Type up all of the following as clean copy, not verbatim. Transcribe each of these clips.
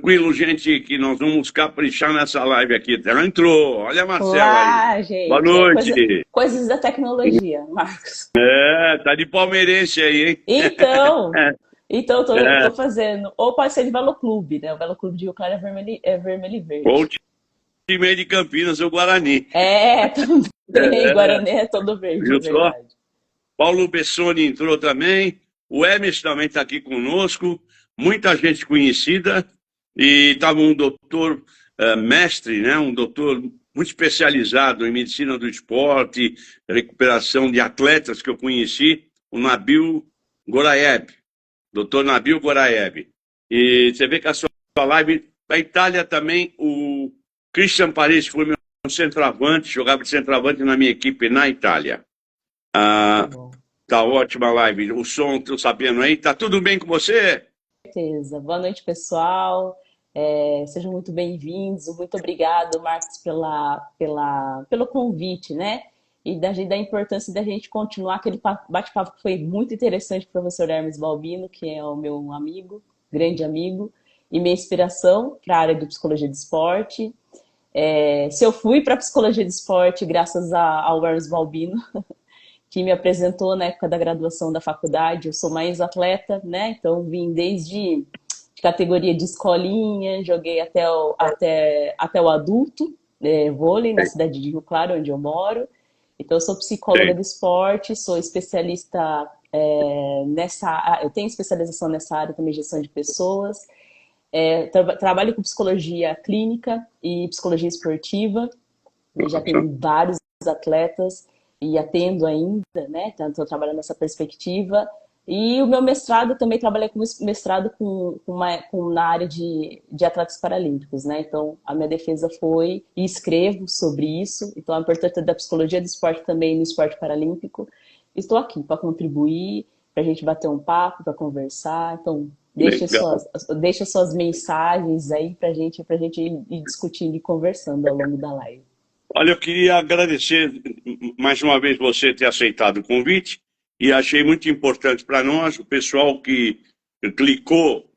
Tranquilo, gente, que nós vamos caprichar nessa live aqui. Ela entrou. Olha a Marcela aí. Olá, Boa gente. noite. Coisas da tecnologia, Marcos. É, tá de palmeirense aí, hein? Então, então É, tô fazendo. Ou pode ser de Velo Clube, né? O Velo Clube de Rio Claro é vermelho e ou o verde. time aí de Campinas, o Guarani. É, também. É, Guarani é todo verde, é viu só? verdade. Paulo Bessoni entrou também. O Emerson também está aqui conosco. Muita gente conhecida. E estava um doutor mestre, né? Um doutor muito especializado em medicina do esporte, recuperação de atletas que eu conheci, o Nabil Goraieb. Doutor Nabil Goraieb. E você vê que a sua live, da Itália também, o Christian Paris foi meu centroavante, jogava de centroavante na minha equipe na Itália. Que Ah, bom. tá ótima a live. O som, tô sabendo aí. Tá tudo bem com você? Certeza. Boa noite, pessoal. Sejam muito bem-vindos. Muito obrigado, Marcos, pelo convite, né? E da importância da gente continuar aquele bate-papo que foi muito interessante com o professor Hermes Balbino, que é o meu amigo, grande amigo, e minha inspiração para a área de psicologia de esporte. Se eu fui para a psicologia de esporte graças ao Hermes Balbino, que me apresentou na época da graduação da faculdade. Eu sou mais atleta, né? Então vim desde categoria de escolinha, joguei até o adulto, vôlei na cidade de Rio Claro, onde eu moro. Então eu sou psicóloga Sei. do esporte, sou especialista eu tenho especialização nessa área também, gestão de pessoas. Trabalho com psicologia clínica e psicologia esportiva. Eu já Nossa. atendi vários atletas e atendo ainda, né? Então, estou trabalhando nessa perspectiva. E o meu mestrado, também trabalhei com mestrado na área de atletas paralímpicos, né? Então, a minha defesa foi, e escrevo sobre isso, então a importância da psicologia do esporte também no esporte paralímpico. Estou aqui para contribuir, para a gente bater um papo, para conversar. Então, Legal. deixe suas mensagens aí para gente ir discutindo e conversando ao longo da live. Olha, eu queria agradecer mais uma vez você ter aceitado o convite e achei muito importante para nós, o pessoal que clicou,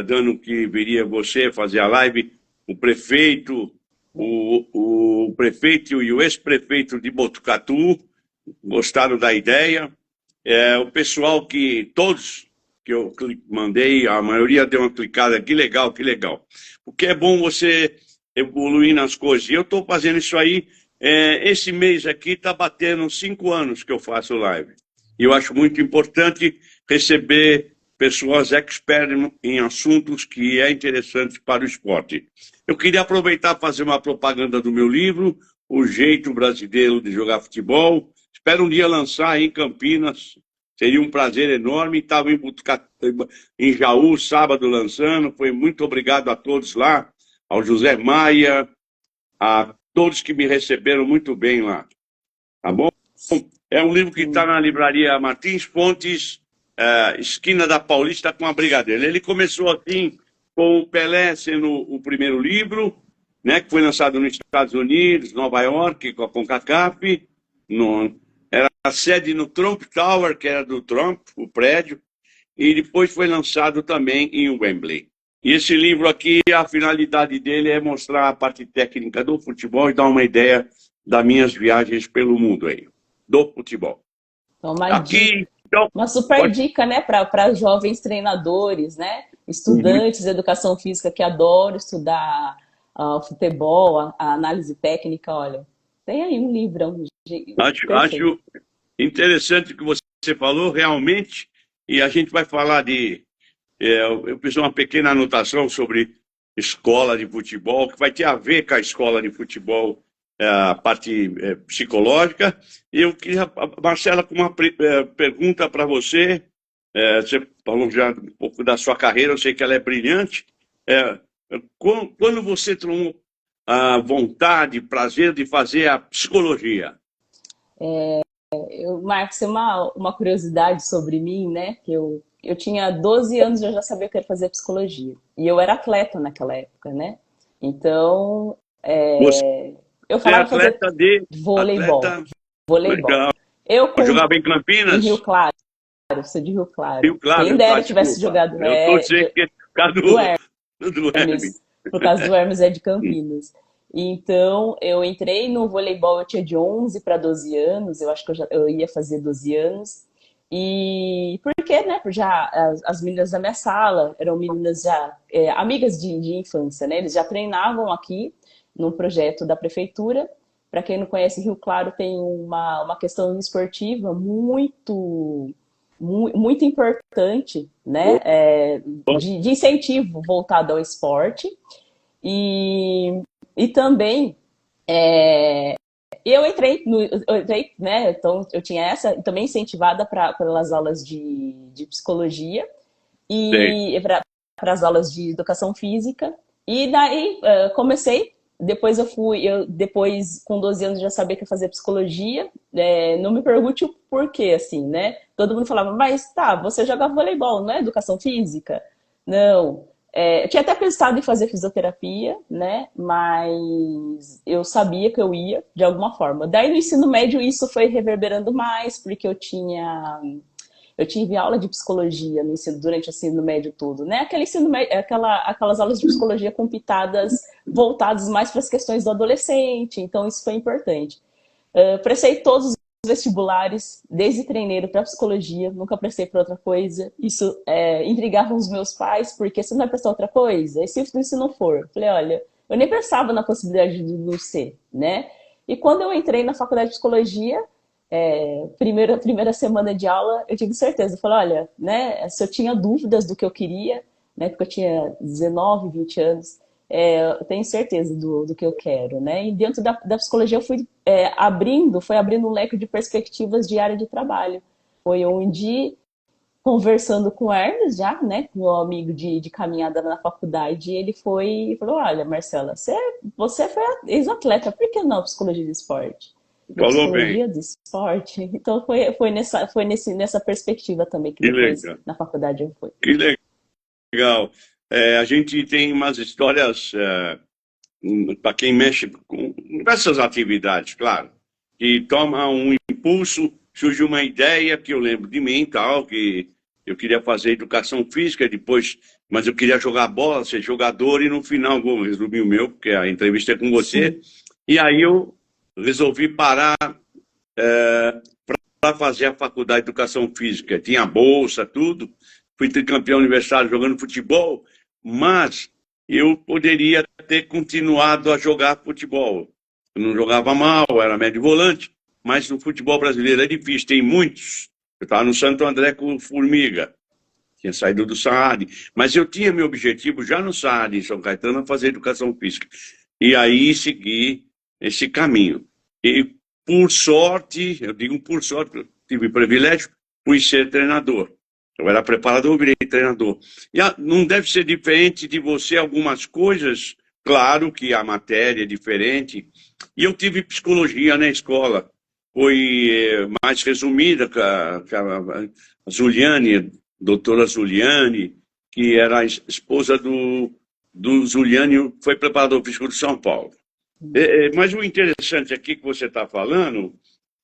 dando que viria você fazer a live, o prefeito, o prefeito e o ex-prefeito de Botucatu gostaram da ideia. O pessoal que, todos que eu mandei, a maioria deu uma clicada, que legal, que legal. Porque é bom você evoluir nas coisas. E eu estou fazendo isso aí, esse mês aqui está batendo 5 anos que eu faço live. E eu acho muito importante receber pessoas expertas em assuntos que é interessante para o esporte. Eu queria aproveitar para fazer uma propaganda do meu livro, O Jeito Brasileiro de Jogar Futebol. Espero um dia lançar aí em Campinas. Seria um prazer enorme. Estava em Jaú, sábado, lançando. Foi muito obrigado a todos lá, ao José Maia, a todos que me receberam muito bem lá. Tá bom? É um livro que está Sim. na livraria Martins Fontes, esquina da Paulista com a Brigadeiro. Ele começou assim, com o Pelé sendo o primeiro livro, né, que foi lançado nos Estados Unidos, Nova York, com a CONCACAF. Era a sede no Trump Tower, que era do Trump, o prédio, e depois foi lançado também em Wembley. E esse livro aqui, a finalidade dele é mostrar a parte técnica do futebol e dar uma ideia das minhas viagens pelo mundo aí, do futebol. Então, uma dica, Aqui, então, uma super pode... dica, né, para jovens treinadores, né, estudantes de educação física que adoram estudar futebol, a análise técnica, olha, tem aí um livrão perfeito. Acho interessante o que você falou, realmente, e a gente vai falar de... eu fiz uma pequena anotação sobre escola de futebol, que vai ter a ver com a escola de futebol, a parte psicológica. E eu queria, Marcela, com uma pergunta para você. Você falou já um pouco da sua carreira, eu sei que ela é brilhante. É, quando você tomou a vontade, prazer de fazer a psicologia? Marcos, tem uma curiosidade sobre mim, né, que eu tinha 12 anos e eu já sabia que eu ia fazer psicologia. E eu era atleta naquela época, né? Então, Você eu é falava fazer atleta de... voleibol, Atleta voleibol. legal. Eu Jogava em em Rio Campinas? Claro, sou de Rio Claro. Rio Claro, Quem Rio Claro, dera tivesse desculpa. jogado Eu estou dizendo que é por causa do Hermes. do Hermes. Hermes, por causa do Hermes é de Campinas. Então, eu entrei no voleibol, eu tinha de 11 para 12 anos, eu acho que eu ia fazer 12 anos. E porque, né, já as meninas da minha sala eram meninas já amigas de infância, né? Eles já treinavam aqui num projeto da prefeitura. Para quem não conhece, Rio Claro tem uma questão esportiva muito importante, né? De incentivo voltado ao esporte. E, e também eu entrei, né? Então eu tinha essa, também incentivada pelas aulas de psicologia Sei. e para as aulas de educação física. E daí comecei. Depois depois com 12 anos já sabia que ia fazer psicologia. Não me pergunte o porquê, assim, né? Todo mundo falava, mas tá, você joga voleibol, não é educação física? Não. Eu tinha até pensado em fazer fisioterapia, né? Mas eu sabia que eu ia, de alguma forma. Daí no ensino médio isso foi reverberando mais, porque eu tive aula de psicologia no ensino, durante o ensino médio todo, né? Aquele ensino médio, aquelas aulas de psicologia com pitadas voltadas mais para as questões do adolescente, então isso foi importante. Prestei todos os vestibulares, desde treineiro para psicologia, nunca prestei para outra coisa. Isso intrigava os meus pais, porque você não vai prestar outra coisa? E se não for? Eu falei, olha, eu nem pensava na possibilidade de não ser, né? E quando eu entrei na faculdade de psicologia, primeira semana de aula, eu tive certeza. Eu falei, olha, né, se eu tinha dúvidas do que eu queria, né, porque eu tinha 19, 20 anos, eu tenho certeza do que eu quero, né? E dentro da psicologia eu fui abrindo um leque de perspectivas de área de trabalho. Foi onde, conversando com o Hermes já, né, meu amigo de caminhada na faculdade, ele foi e falou, olha, Marcela, você foi ex-atleta, por que não psicologia de esporte? Da Falou bem. psicologia do esporte. Então nessa perspectiva também que Que depois legal. na faculdade eu fui. Que legal. A gente tem umas histórias, para quem mexe com diversas atividades, claro, que toma um impulso, surge uma ideia que eu lembro de mim, tal, que eu queria fazer educação física, depois, mas eu queria jogar bola, ser jogador, e no final, vou resumir o meu, porque a entrevista é com você, Sim. e aí eu resolvi parar para fazer a faculdade de educação física. Tinha bolsa, tudo. Fui tricampeão universitário jogando futebol, mas eu poderia ter continuado a jogar futebol. Eu não jogava mal, era médio volante, mas no futebol brasileiro é difícil, tem muitos. Eu estava no Santo André com o Formiga, tinha saído do Saad, mas eu tinha meu objetivo já no Saad, em São Caetano, fazer educação física. E aí segui esse caminho. E por sorte, eu digo por sorte, eu tive o privilégio, fui ser treinador. Eu era preparador, virei treinador. E não deve ser diferente de você algumas coisas, claro que a matéria é diferente. E eu tive psicologia na escola. Foi mais resumida com a Zuliane, doutora Zuliane, que era a esposa do Zuliane, foi preparador físico de São Paulo. Mas o interessante aqui que você está falando,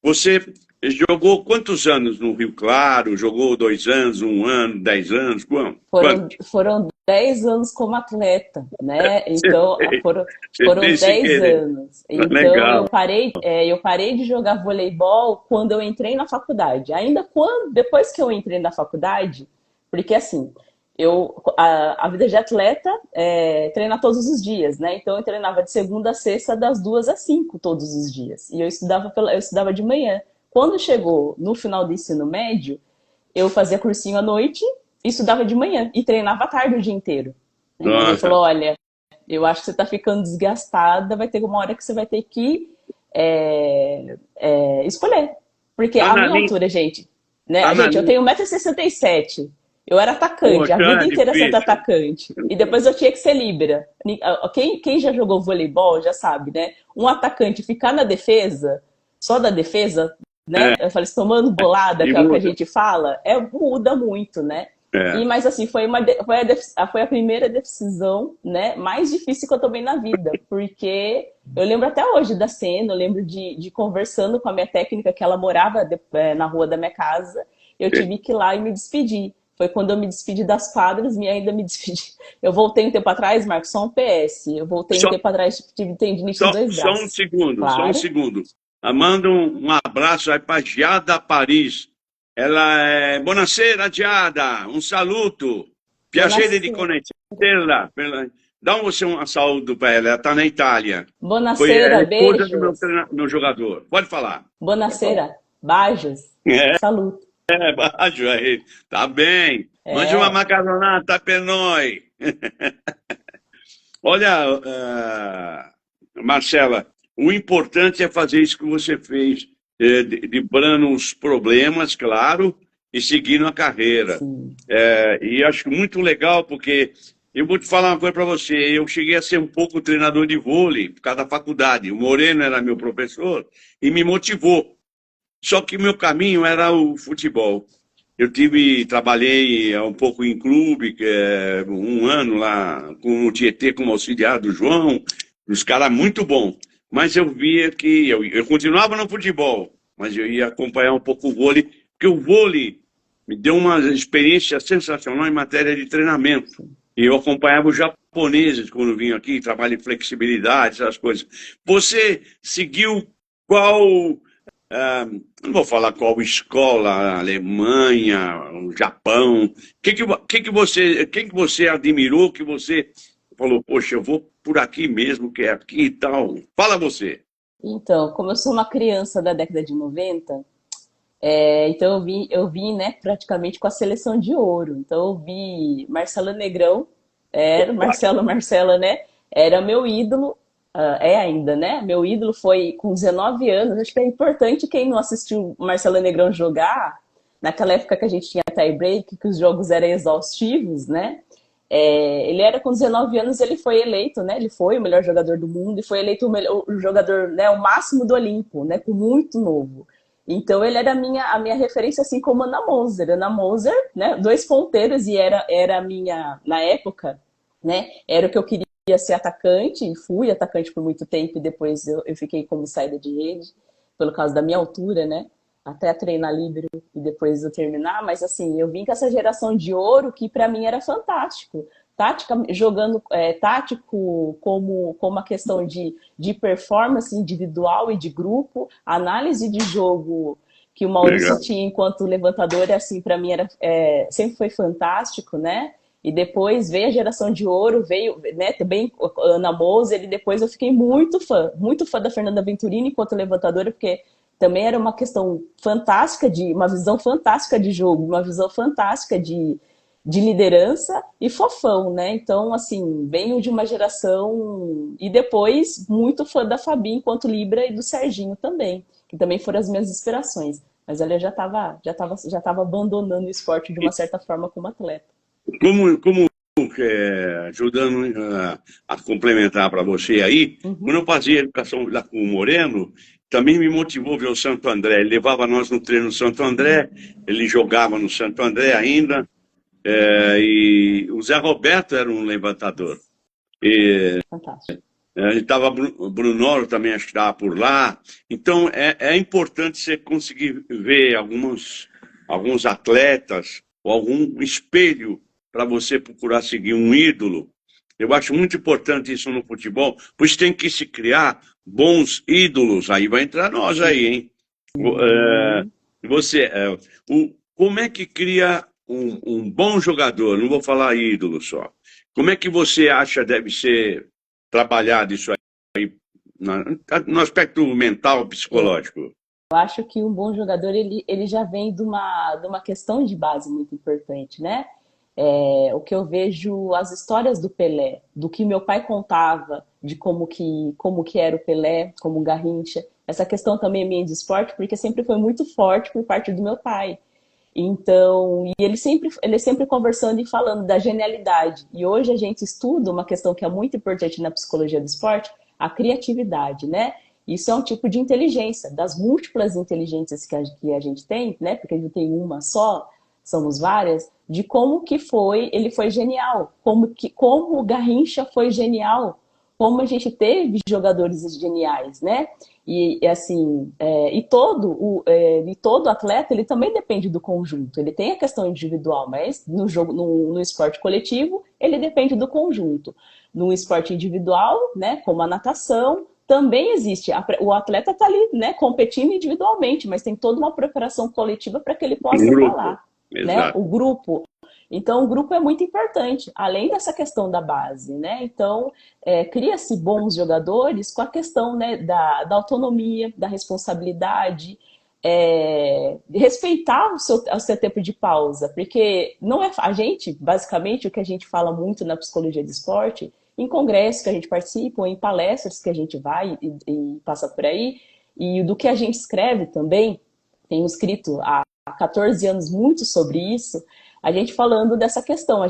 você jogou quantos anos no Rio Claro? Jogou 2 anos, 1 ano, 10 anos? Foram, Quantos? foram 10 anos como atleta, né? Você Então, fez, você foram fez sem 10 querer. anos. Então, Legal. eu parei de jogar voleibol quando eu entrei na faculdade. Depois que eu entrei na faculdade, porque assim, a vida de atleta treina todos os dias, né? Então, eu treinava de segunda a sexta, das 2 às 5 todos os dias. E eu estudava de manhã. Quando chegou no final do ensino médio, eu fazia cursinho à noite e estudava de manhã e treinava à tarde o dia inteiro. Aí minha mãe Nossa, falou: Olha, eu acho que você está ficando desgastada, vai ter uma hora que você vai ter que escolher. Porque a minha analisa, altura, gente, né? Gente, eu analisa. tenho 1,67 m. Eu era atacante, a Poxa, vida é inteira sendo difícil. atacante. E depois eu tinha que ser líbera. Quem já jogou voleibol já sabe, né? Um atacante ficar na defesa, só da defesa, né? Eu falei, tomando bolada, E que é o que a muda. gente fala, muda muito, né? É, Mas assim, foi a primeira decisão, né, mais difícil que eu tomei na vida, porque eu lembro até hoje da cena, eu lembro de conversando com a minha técnica, que ela morava na rua da minha casa, eu tive que ir lá e me despedir. foi quando eu me despedi das quadras e ainda me despedi. Eu voltei um tempo atrás, Marcos, só um PS. Eu voltei um Só, tempo atrás, tive tendinite nos dois só um braços. segundo, só um Claro. segundo. Manda um abraço aí para Giada Paris. Ela é Buonasera, Giada. Um saluto. Piacere di Buonasera. conoscerla. Dá você um saúde para ela. Ela está na Itália. Ela Buonasera, é esposa do beijos. meu jogador. Pode falar. Buonasera, beijos. Saluto. Baixo aí. Tá bem. Mande uma É, macaronata per noi. Olha, Marcela, o importante é fazer isso que você fez, driblando os problemas, claro, e seguindo a carreira. sim. E acho muito legal, porque eu vou te falar uma coisa para você. Eu cheguei a ser um pouco treinador de vôlei por causa da faculdade. O Moreno era meu professor e me motivou. Só que meu caminho era o futebol. Trabalhei um pouco em clube, um ano lá com o Tietê como auxiliar do João, os caras muito bons. Mas eu via que eu continuava no futebol, mas eu ia acompanhar um pouco o vôlei, porque o vôlei me deu uma experiência sensacional em matéria de treinamento. E eu acompanhava os japoneses quando vinham aqui, trabalho em flexibilidade, essas coisas. Você seguiu qual não vou falar qual escola, Alemanha, o Japão. Quem que você admirou, que você falou, poxa, eu vou por aqui mesmo, que é aqui e tal. Fala você. Então, como eu sou uma criança da década de 90, então eu vim, né, praticamente com a seleção de ouro. Então eu vi Marcelo Negrão, era Marcelo Marcela, né? Era meu ídolo, é ainda, né? Meu ídolo foi com 19 anos. Acho que é importante quem não assistiu o Marcelo Negrão jogar, naquela época que a gente tinha tie break, que os jogos eram exaustivos, né? Ele era com 19 anos, ele foi eleito, né? Ele foi o melhor jogador do mundo e foi eleito o jogador, né, o máximo do Olimpo, né? Com muito novo. Então ele era a minha referência, assim como Ana Moser. Ana Moser, né? Dois ponteiros e era a minha, na época, né? Era o que eu queria ser atacante e fui atacante por muito tempo e depois eu fiquei como saída de rede, pelo causa da minha altura, né? Até treinar livre e depois eu terminar, mas assim, eu vim com essa geração de ouro que para mim era fantástico. Tática, jogando tático como uma questão de performance individual e de grupo, análise de jogo que o Maurício Legal. tinha enquanto levantador, assim, para mim sempre foi fantástico, né? E depois veio a geração de ouro, veio, né, também a Ana Moser, e depois eu fiquei muito fã da Fernanda Venturini enquanto levantadora, porque também era uma questão fantástica, uma visão fantástica de jogo, uma visão fantástica de liderança e fofão, né? Então, assim, venho de uma geração. E depois, muito fã da Fabi enquanto Libra e do Serginho também, que também foram as minhas inspirações. Mas ela já tava abandonando o esporte de uma certa forma como atleta. Como ajudando a complementar para você aí, quando Uhum, eu fazia educação lá com o Moreno, também me motivou ver o Santo André. Ele levava nós no treino no Santo André, ele jogava no Santo André ainda, e o Zé Roberto era um levantador. E fantástico. estava Brunoro também acho que estava por lá. Então é importante você conseguir ver alguns atletas ou algum espelho para você procurar seguir um ídolo. Eu acho muito importante isso no futebol, pois tem que se criar bons ídolos. Aí vai entrar nós aí, hein? É, Sim. você, como é que cria um bom jogador? Não vou falar ídolo só. Como é que você acha deve ser trabalhado isso aí no aspecto mental, psicológico? Eu acho que um bom jogador ele já vem de uma questão de base muito importante, né? O que eu vejo, as histórias do Pelé, do que meu pai contava, de como que era o Pelé, como o Garrincha, essa questão também é minha de esporte, porque sempre foi muito forte por parte do meu pai. Então, e ele sempre conversando e falando da genialidade. E hoje a gente estuda uma questão que é muito importante na psicologia do esporte, a criatividade, né? Isso é um tipo de inteligência, das múltiplas inteligências que a gente tem, né? Porque a gente tem uma só, somos várias, de como que ele foi genial, como o Garrincha foi genial, como a gente teve jogadores geniais, né? E assim, e todo atleta, ele também depende do conjunto. Ele tem a questão individual, mas no jogo, no esporte coletivo, ele depende do conjunto. No esporte individual, né, como a natação, também existe. O atleta está ali, né, competindo individualmente, mas tem toda uma preparação coletiva para que ele possa estar lá, né? Exato. O grupo. Então, o grupo é muito importante, além dessa questão da base, né? Então, cria-se bons jogadores com a questão, né, da autonomia, da responsabilidade, respeitar o seu tempo de pausa, porque não é a gente, basicamente, o que a gente fala muito na psicologia do esporte, em congressos que a gente participa, ou em palestras que a gente vai e passa por aí, e do que a gente escreve também, tenho escrito há 14 anos muito sobre isso, a gente falando dessa questão,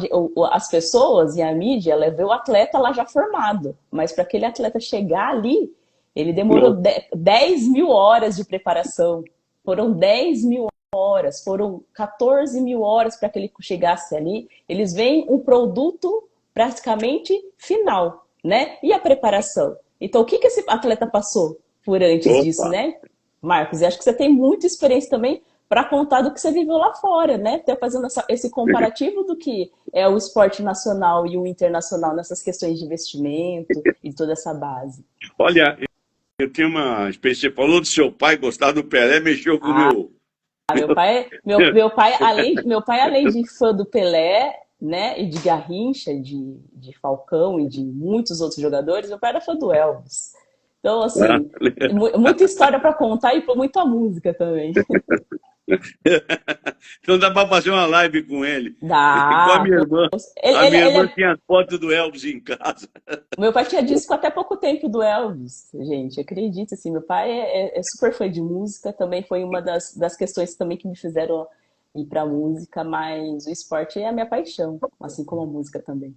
as pessoas e a mídia, ela vê o atleta lá já formado, mas para aquele atleta chegar ali, ele demorou 10 mil horas de preparação, foram 10 mil horas, foram 14 mil horas para que ele chegasse ali, eles veem um produto praticamente final, né? E a preparação? Então, o que esse atleta passou por antes disso, né? Marcos, e acho que você tem muita experiência também para contar do que você viveu lá fora, né? Até fazendo esse comparativo do que é o esporte nacional e o internacional nessas questões de investimento e toda essa base. Olha, eu tenho uma experiência. Você falou do seu pai gostar do Pelé, mexeu com o meu. Meu pai, além de fã do Pelé, né, e de Garrincha, de Falcão e de muitos outros jogadores, meu pai era fã do Elvis. Então, assim, muita história para contar e muita música também. Então dá para fazer uma live com ele. Dá. Com a minha irmã. A minha irmã tinha foto do Elvis em casa. Meu pai tinha disco até pouco tempo do Elvis, gente, acredita, assim, meu pai é super fã de música, também foi uma das questões também que me fizeram ir para a música, mas o esporte é a minha paixão, assim como a música também.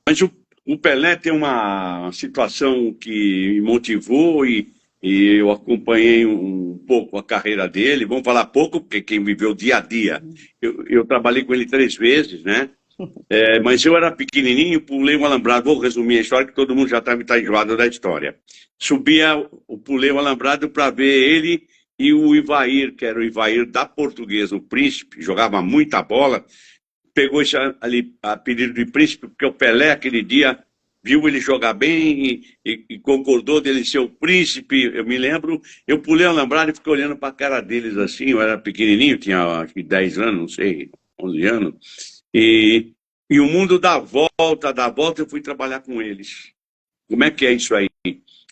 Mas o Pelé tem uma situação que me motivou e eu acompanhei um pouco a carreira dele. Vamos falar pouco, porque quem viveu dia a dia. Eu trabalhei com ele 3 vezes, né? Mas eu era pequenininho, pulei um alambrado. Vou resumir a história, que todo mundo já está enjoado da história. Pulei o alambrado para ver ele e o Ivair, que era o Ivair da Portuguesa, o Príncipe, jogava muita bola. Pegou esse ali, apelido de Príncipe, porque o Pelé, aquele dia, viu ele jogar bem e concordou dele ser o Príncipe. Eu me lembro, eu pulei o alambrado e fiquei olhando para a cara deles assim. Eu era pequenininho, tinha acho que 10 anos, não sei, 11 anos. E o mundo dá volta, eu fui trabalhar com eles. Como é que é isso aí?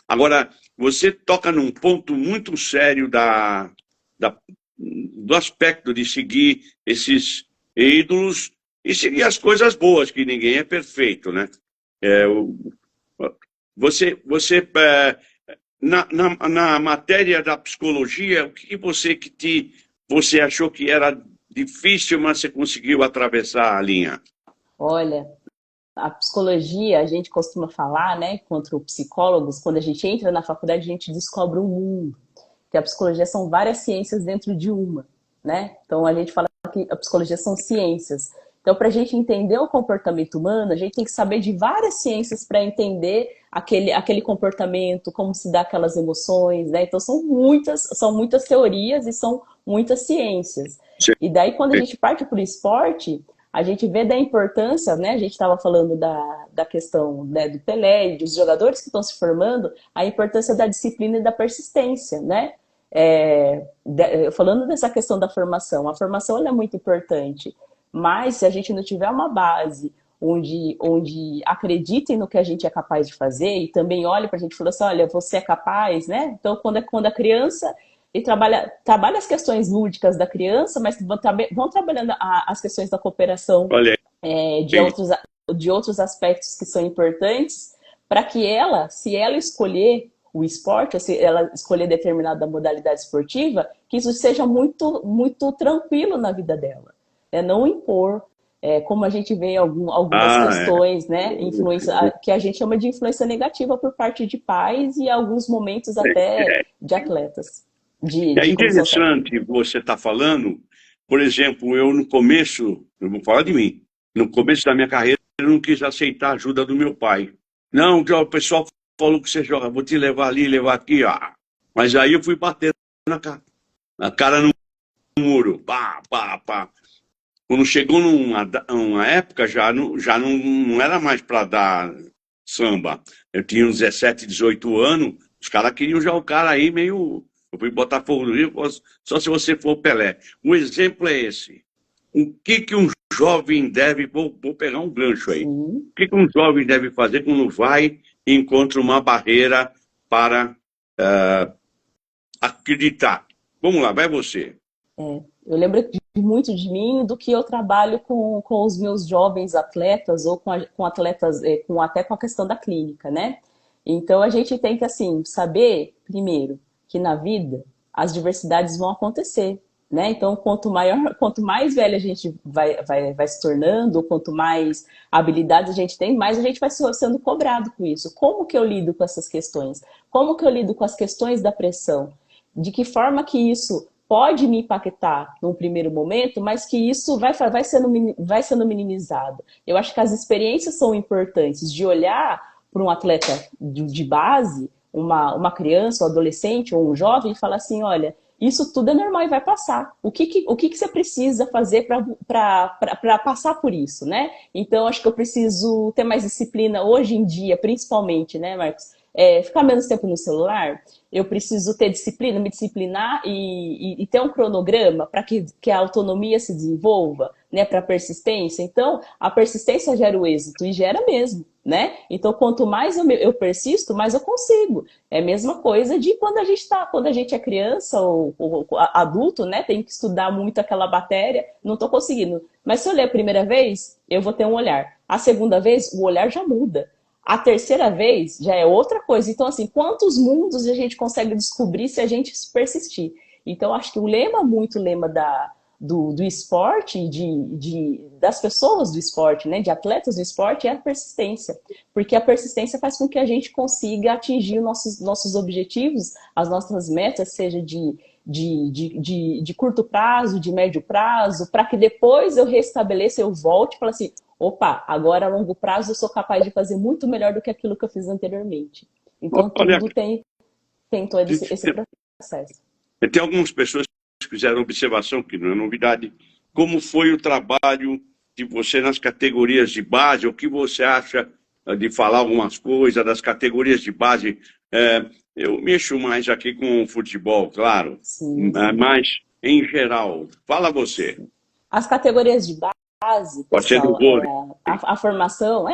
Agora, você toca num ponto muito sério do aspecto de seguir esses ídolos e seguir as coisas boas, que ninguém é perfeito, né? Na matéria da psicologia, o que você achou que era difícil, mas você conseguiu atravessar a linha? Olha, a psicologia, a gente costuma falar, né, contra os psicólogos, quando a gente entra na faculdade, a gente descobre um mundo. Que a psicologia são várias ciências dentro de uma, né? Então a gente fala que a psicologia são ciências. Então, para a gente entender o comportamento humano, a gente tem que saber de várias ciências para entender aquele comportamento, como se dá aquelas emoções, né? Então, são muitas teorias e são muitas ciências. E daí, quando a gente parte para o esporte, a gente vê da importância, né? A gente estava falando da questão, né, do Pelé e dos jogadores que estão se formando, a importância da disciplina e da persistência, né? Falando dessa questão da formação, a formação ela é muito importante. Mas se a gente não tiver uma base onde acreditem no que a gente é capaz de fazer e também olhe para a gente e fala assim, olha, você é capaz, né? Então, quando a criança trabalha as questões lúdicas da criança, mas vão trabalhando as questões da cooperação, de outros aspectos que são importantes, para que ela, se ela escolher o esporte, ou se ela escolher determinada modalidade esportiva, que isso seja muito, muito tranquilo na vida dela. Não impor, como a gente vê algumas questões, né, que a gente chama de influência negativa por parte de pais e alguns momentos até de atletas. É interessante você estar falando, por exemplo, eu no começo, eu vou falar de mim, no começo da minha carreira eu não quis aceitar a ajuda do meu pai, Não, o pessoal falou que você joga, vou te levar ali, levar aqui, ó. Mas aí eu fui batendo na cara no muro, pá, pá, pá. Quando chegou uma época, já não era mais para dar samba. Eu tinha uns 17, 18 anos, os caras queriam já o cara aí meio. Eu fui botar fogo no Rio, só se você for o Pelé. Um exemplo é esse. O que que um jovem deve. Vou pegar um gancho aí. O Sim. que que um jovem deve fazer quando vai e encontra uma barreira para acreditar? Vamos lá, vai você. Eu lembro muito de mim do que eu trabalho com os meus jovens atletas ou com atletas, até com a questão da clínica, né? Então a gente tem que assim saber primeiro que na vida as diversidades vão acontecer, né? Então quanto mais velha a gente vai se tornando, ou quanto mais habilidades a gente tem, mais a gente vai sendo cobrado com isso. Como que eu lido com essas questões? Como que eu lido com as questões da pressão? De que forma que isso pode me impactar num primeiro momento, mas que isso vai sendo minimizado. Eu acho que as experiências são importantes de olhar para um atleta de base, uma criança, um adolescente ou um jovem e falar assim, olha, isso tudo é normal e vai passar. O que você precisa fazer para passar por isso, né? Então, acho que eu preciso ter mais disciplina hoje em dia, principalmente, né, Marcos? Ficar menos tempo no celular, eu preciso ter disciplina, me disciplinar e ter um cronograma para que a autonomia se desenvolva, né, para a persistência. Então, a persistência gera o êxito e gera mesmo, né? Então, quanto mais eu persisto, mais eu consigo. É a mesma coisa de quando a gente é criança ou adulto, né, tem que estudar muito aquela matéria, não estou conseguindo. Mas se eu ler a primeira vez, eu vou ter um olhar. A segunda vez, o olhar já muda. A terceira vez já é outra coisa. Então, assim, quantos mundos a gente consegue descobrir se a gente persistir? Então, acho que muito lema do esporte, das pessoas do esporte, né, de atletas do esporte, é a persistência. Porque a persistência faz com que a gente consiga atingir nossos objetivos, as nossas metas, seja de curto prazo, de médio prazo, para que depois eu restabeleça, eu volte e fale assim, opa, agora a longo prazo eu sou capaz de fazer muito melhor do que aquilo que eu fiz anteriormente. Então Olha, tudo tem todo esse processo. tem algumas pessoas que fizeram observação, que não é novidade, como foi o trabalho de você nas categorias de base, o que você acha de falar algumas coisas das categorias de base. Eu mexo mais aqui com o futebol, claro, Sim, sim. mas em geral, fala você, As categorias de base, pode ser do pessoal, vôlei. a formação,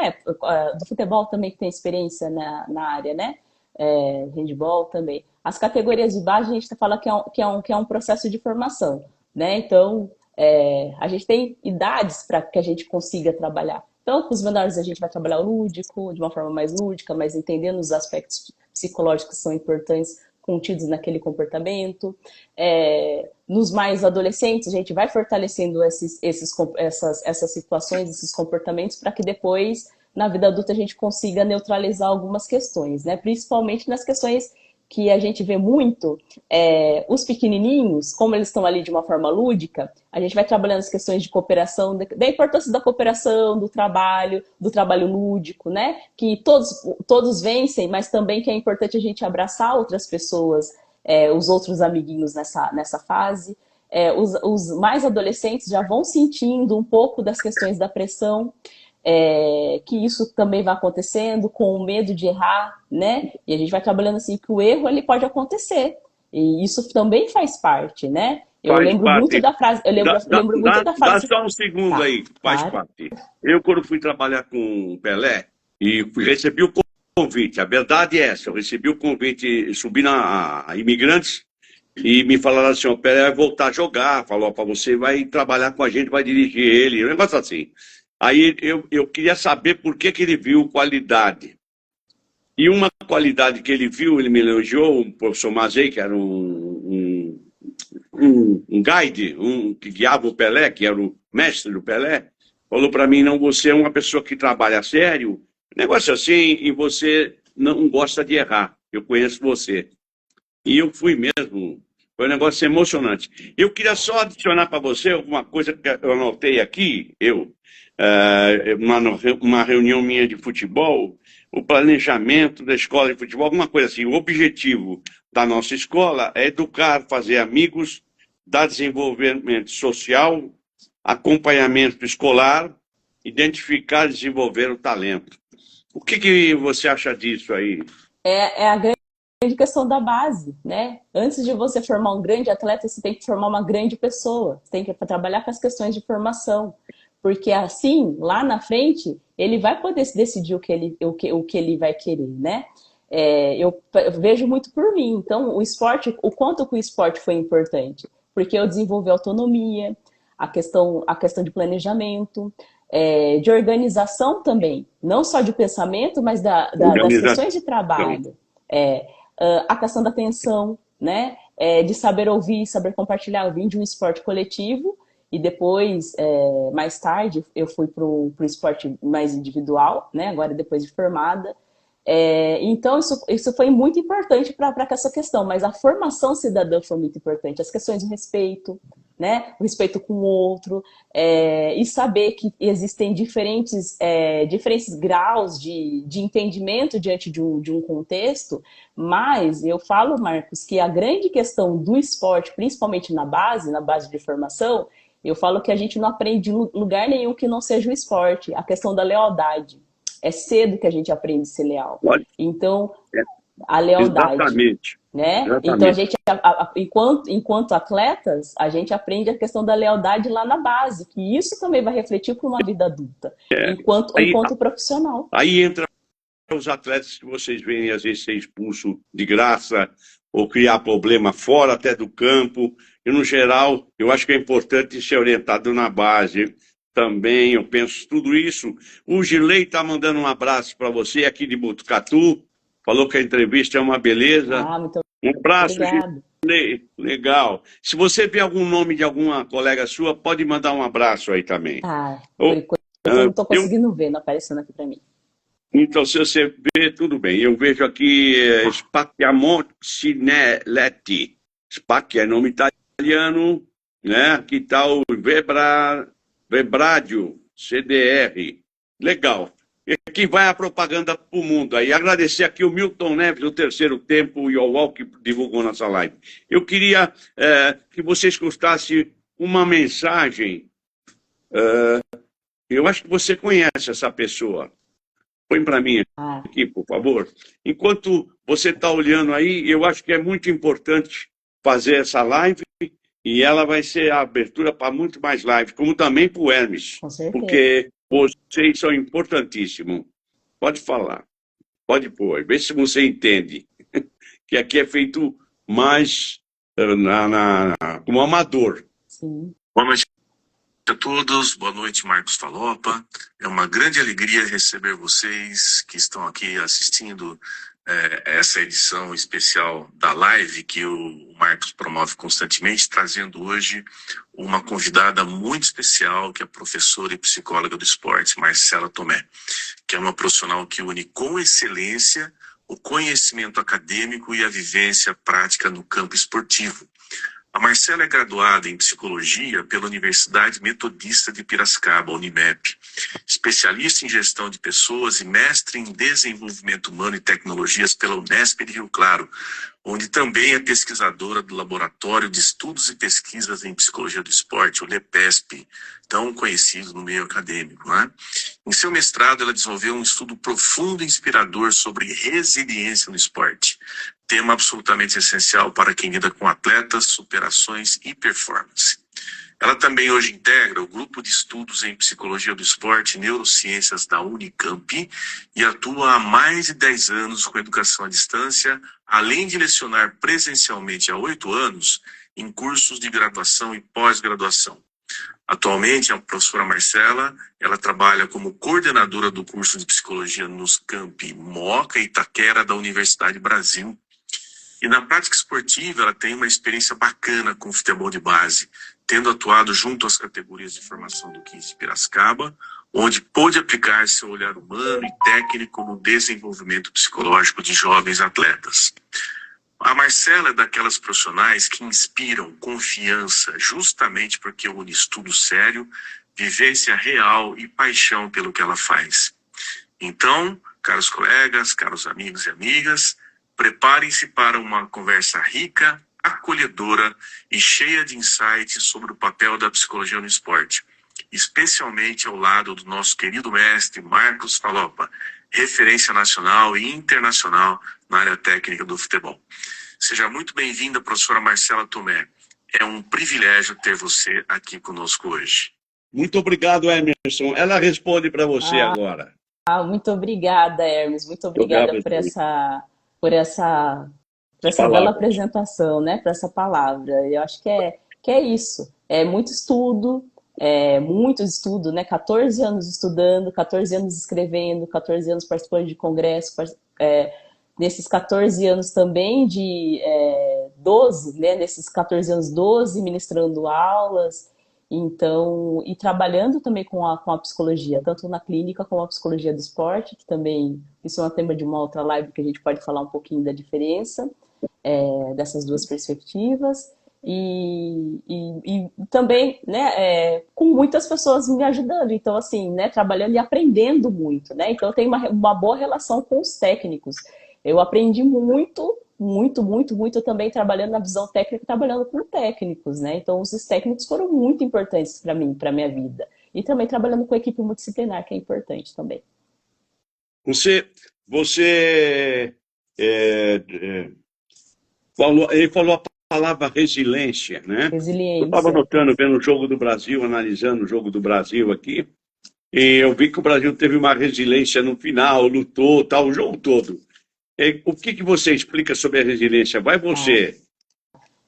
do futebol também que tem experiência na área, né? Handball também. As categorias de base, a gente fala que é um processo de formação, né? Então, a gente tem idades para que a gente consiga trabalhar. Então, com os menores, a gente vai trabalhar o lúdico, de uma forma mais lúdica, mas entendendo os aspectos psicológicos que são importantes contidos naquele comportamento. Nos mais adolescentes, a gente vai fortalecendo essas situações, esses comportamentos, para que depois, na vida adulta, a gente consiga neutralizar algumas questões, né? Principalmente nas questões que a gente vê muito, os pequenininhos, como eles estão ali de uma forma lúdica, a gente vai trabalhando as questões de cooperação, da importância da cooperação, do trabalho lúdico, né? Que todos vencem, mas também que é importante a gente abraçar outras pessoas, os outros amiguinhos nessa fase. Os mais adolescentes já vão sentindo um pouco das questões da pressão, que isso também vai acontecendo com o medo de errar, né? E a gente vai trabalhando assim que o erro ele pode acontecer e isso também faz parte, né? Eu Faz lembro muito parte. da frase, lembro muito da Dá frase. só um segundo Tá, aí, faz claro. parte. Eu, quando fui trabalhar com o Pelé, recebi o convite, a verdade é essa, eu recebi o convite, subi a Imigrantes e me falaram assim, o Pelé vai voltar a jogar, falou para você, vai trabalhar com a gente, vai dirigir ele, um negócio assim. Aí eu queria saber por que ele viu qualidade. E uma qualidade que ele viu, ele me elogiou, o professor Mazei, que era um guide, que guiava o Pelé, que era o mestre do Pelé, falou para mim, não, você é uma pessoa que trabalha a sério, negócio assim, e você não gosta de errar. Eu conheço você. E eu fui mesmo. Foi um negócio emocionante. Eu queria só adicionar para você alguma coisa que eu anotei aqui, uma reunião minha de futebol, o planejamento da escola de futebol, alguma coisa assim. O objetivo da nossa escola é educar, fazer amigos, dar desenvolvimento social, acompanhamento escolar, identificar e desenvolver o talento. O que você acha disso aí? É a grande questão da base, né? Antes de você formar um grande atleta, você tem que formar uma grande pessoa. Você tem que trabalhar com as questões de formação. Porque assim, lá na frente, ele vai poder decidir o que ele vai querer, né? Eu vejo muito por mim. Então, o esporte, o quanto que o esporte foi importante. Porque eu desenvolvi autonomia, a questão de planejamento, de organização também. Não só de pensamento, mas das Organização. questões de trabalho. A questão da atenção, né? De saber ouvir, saber compartilhar. Eu vim de um esporte coletivo e depois, mais tarde, eu fui para o esporte mais individual, né? Agora, depois de formada. Então, isso foi muito importante para essa questão, mas a formação cidadã foi muito importante. As questões de respeito, né? O respeito com o outro, e saber que existem diferentes graus de entendimento diante de um contexto, mas eu falo, Marcos, que a grande questão do esporte, principalmente na base de formação, eu falo que a gente não aprende em lugar nenhum que não seja o esporte, a questão da lealdade. É cedo que a gente aprende a ser leal. Então, a lealdade. Exatamente. Né? Exatamente. Então, a gente, enquanto atletas, a gente aprende a questão da lealdade lá na base, que isso também vai refletir para uma vida adulta, enquanto profissional. Aí entra os atletas que vocês veem, às vezes, ser expulso de graça ou criar problema fora até do campo. E, no geral, eu acho que é importante ser orientado na base também. Eu penso tudo isso. O Gilei está mandando um abraço para você aqui de Botucatu. Falou que a entrevista é uma beleza. Muito um abraço, obrigado. Gilei. Legal. Se você vê algum nome de alguma colega sua, pode mandar um abraço aí também. Por enquanto eu não estou conseguindo ver, não aparecendo aqui para mim. Então, se você vê, tudo bem. Eu vejo aqui Spacchiamont Cinelletti. Spacchi é nome italiano, né? Aqui está o Vebradio, CDR. Legal. E aqui vai a propaganda para o mundo. Aí agradecer aqui o Milton Neves, do Terceiro Tempo, e ao UOL, que divulgou nossa live. Eu queria que vocês gostassem uma mensagem. Eu acho que você conhece essa pessoa. Põe para mim aqui, por favor. Enquanto você está olhando aí, eu acho que é muito importante fazer essa live e ela vai ser a abertura para muito mais lives, como também para o Hermes. Com certeza. Porque vocês são importantíssimos. Pode falar, pode pôr, vê se você entende. Que aqui é feito mais como amador. Sim. Boa noite a todos, boa noite, Marcos Falopa. É uma grande alegria receber vocês que estão aqui assistindo essa edição especial da live que o Marcos promove constantemente, trazendo hoje uma convidada muito especial, que é a professora e psicóloga do esporte, Marcela Tomé, que é uma profissional que une com excelência o conhecimento acadêmico e a vivência prática no campo esportivo. A Marcela é graduada em Psicologia pela Universidade Metodista de Piracicaba, Unimep, especialista em Gestão de Pessoas e mestre em Desenvolvimento Humano e Tecnologias pela Unesp de Rio Claro, onde também é pesquisadora do Laboratório de Estudos e Pesquisas em Psicologia do Esporte, o LEPESP, tão conhecido no meio acadêmico, né? Em seu mestrado, ela desenvolveu um estudo profundo e inspirador sobre resiliência no esporte, tema absolutamente essencial para quem lida com atletas, superações e performance. Ela também hoje integra o grupo de estudos em Psicologia do Esporte e Neurociências da Unicamp e atua há mais de 10 anos com educação à distância, além de lecionar presencialmente há 8 anos em cursos de graduação e pós-graduação. Atualmente, a professora Marcela, ela trabalha como coordenadora do curso de Psicologia nos campi Moca e Itaquera da Universidade Brasil. E na prática esportiva, ela tem uma experiência bacana com o futebol de base, tendo atuado junto às categorias de formação do 15 de Piracicaba, onde pôde aplicar seu olhar humano e técnico no desenvolvimento psicológico de jovens atletas. A Marcela é daquelas profissionais que inspiram confiança, justamente porque une estudo sério, vivência real e paixão pelo que ela faz. Então, caros colegas, caros amigos e amigas, preparem-se para uma conversa rica, acolhedora e cheia de insights sobre o papel da psicologia no esporte, especialmente ao lado do nosso querido mestre Marcos Falopa, referência nacional e internacional na área técnica do futebol. Seja muito bem-vinda, professora Marcela Tomé. É um privilégio ter você aqui conosco hoje. Muito obrigado, Emerson. Ela responde para você agora. Muito obrigada, Hermes. Muito obrigada por essa bela apresentação, né? Por essa palavra. Eu acho que é isso. É muito estudo, né? 14 anos estudando, 14 anos escrevendo, 14 anos participando de congresso, nesses 14 anos também 12, né? Nesses 14 anos, 12 ministrando aulas, então, e trabalhando também com a psicologia, tanto na clínica como a psicologia do esporte, que também, isso é um tema de uma outra live que a gente pode falar um pouquinho da diferença dessas duas perspectivas, e também, né, com muitas pessoas me ajudando, então assim, né, trabalhando e aprendendo muito, né, então eu tenho uma boa relação com os técnicos, eu aprendi muito também trabalhando na visão técnica, trabalhando com técnicos, né? Então, os técnicos foram muito importantes para mim, para minha vida. E também trabalhando com a equipe multidisciplinar, que é importante também. Ele falou a palavra resiliência, né? Resiliência. Eu estava notando, vendo o jogo do Brasil, analisando o jogo do Brasil aqui, e eu vi que o Brasil teve uma resiliência no final, lutou, tal, o jogo todo. O que você explica sobre a resiliência? Vai você.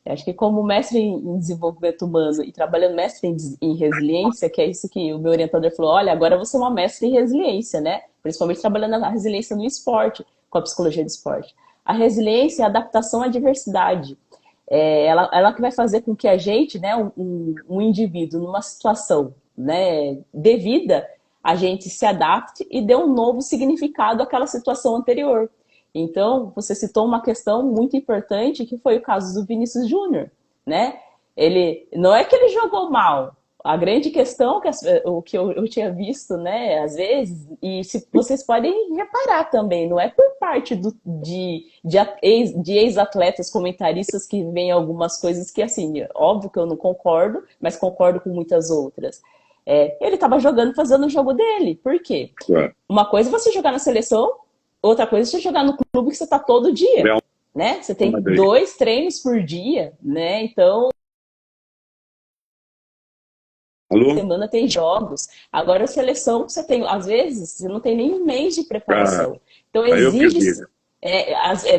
Acho que como mestre em desenvolvimento humano e trabalhando mestre em resiliência, que é isso que o meu orientador falou, olha, agora você é uma mestre em resiliência, né? Principalmente trabalhando a resiliência no esporte, com a psicologia do esporte. A resiliência é a adaptação à adversidade. Ela que vai fazer com que a gente, né, um indivíduo numa situação, né, devida, a gente se adapte e dê um novo significado àquela situação anterior. Então, você citou uma questão muito importante, que foi o caso do Vinícius Júnior, né? Ele, não é que ele jogou mal, a grande questão, o que eu tinha visto, né, às vezes, e vocês podem reparar também, não é por parte de ex-atletas, comentaristas que vêm algumas coisas que, assim, óbvio que eu não concordo, mas concordo com muitas outras. Ele estava jogando, fazendo o jogo dele. Por quê? Uma coisa é você jogar na seleção, outra coisa é você jogar no clube que você está todo dia, né? Você tem 2 treinos por dia, né? Então, semana tem jogos. Agora, a seleção, você tem, às vezes, você não tem nem um mês de preparação. Então, exige...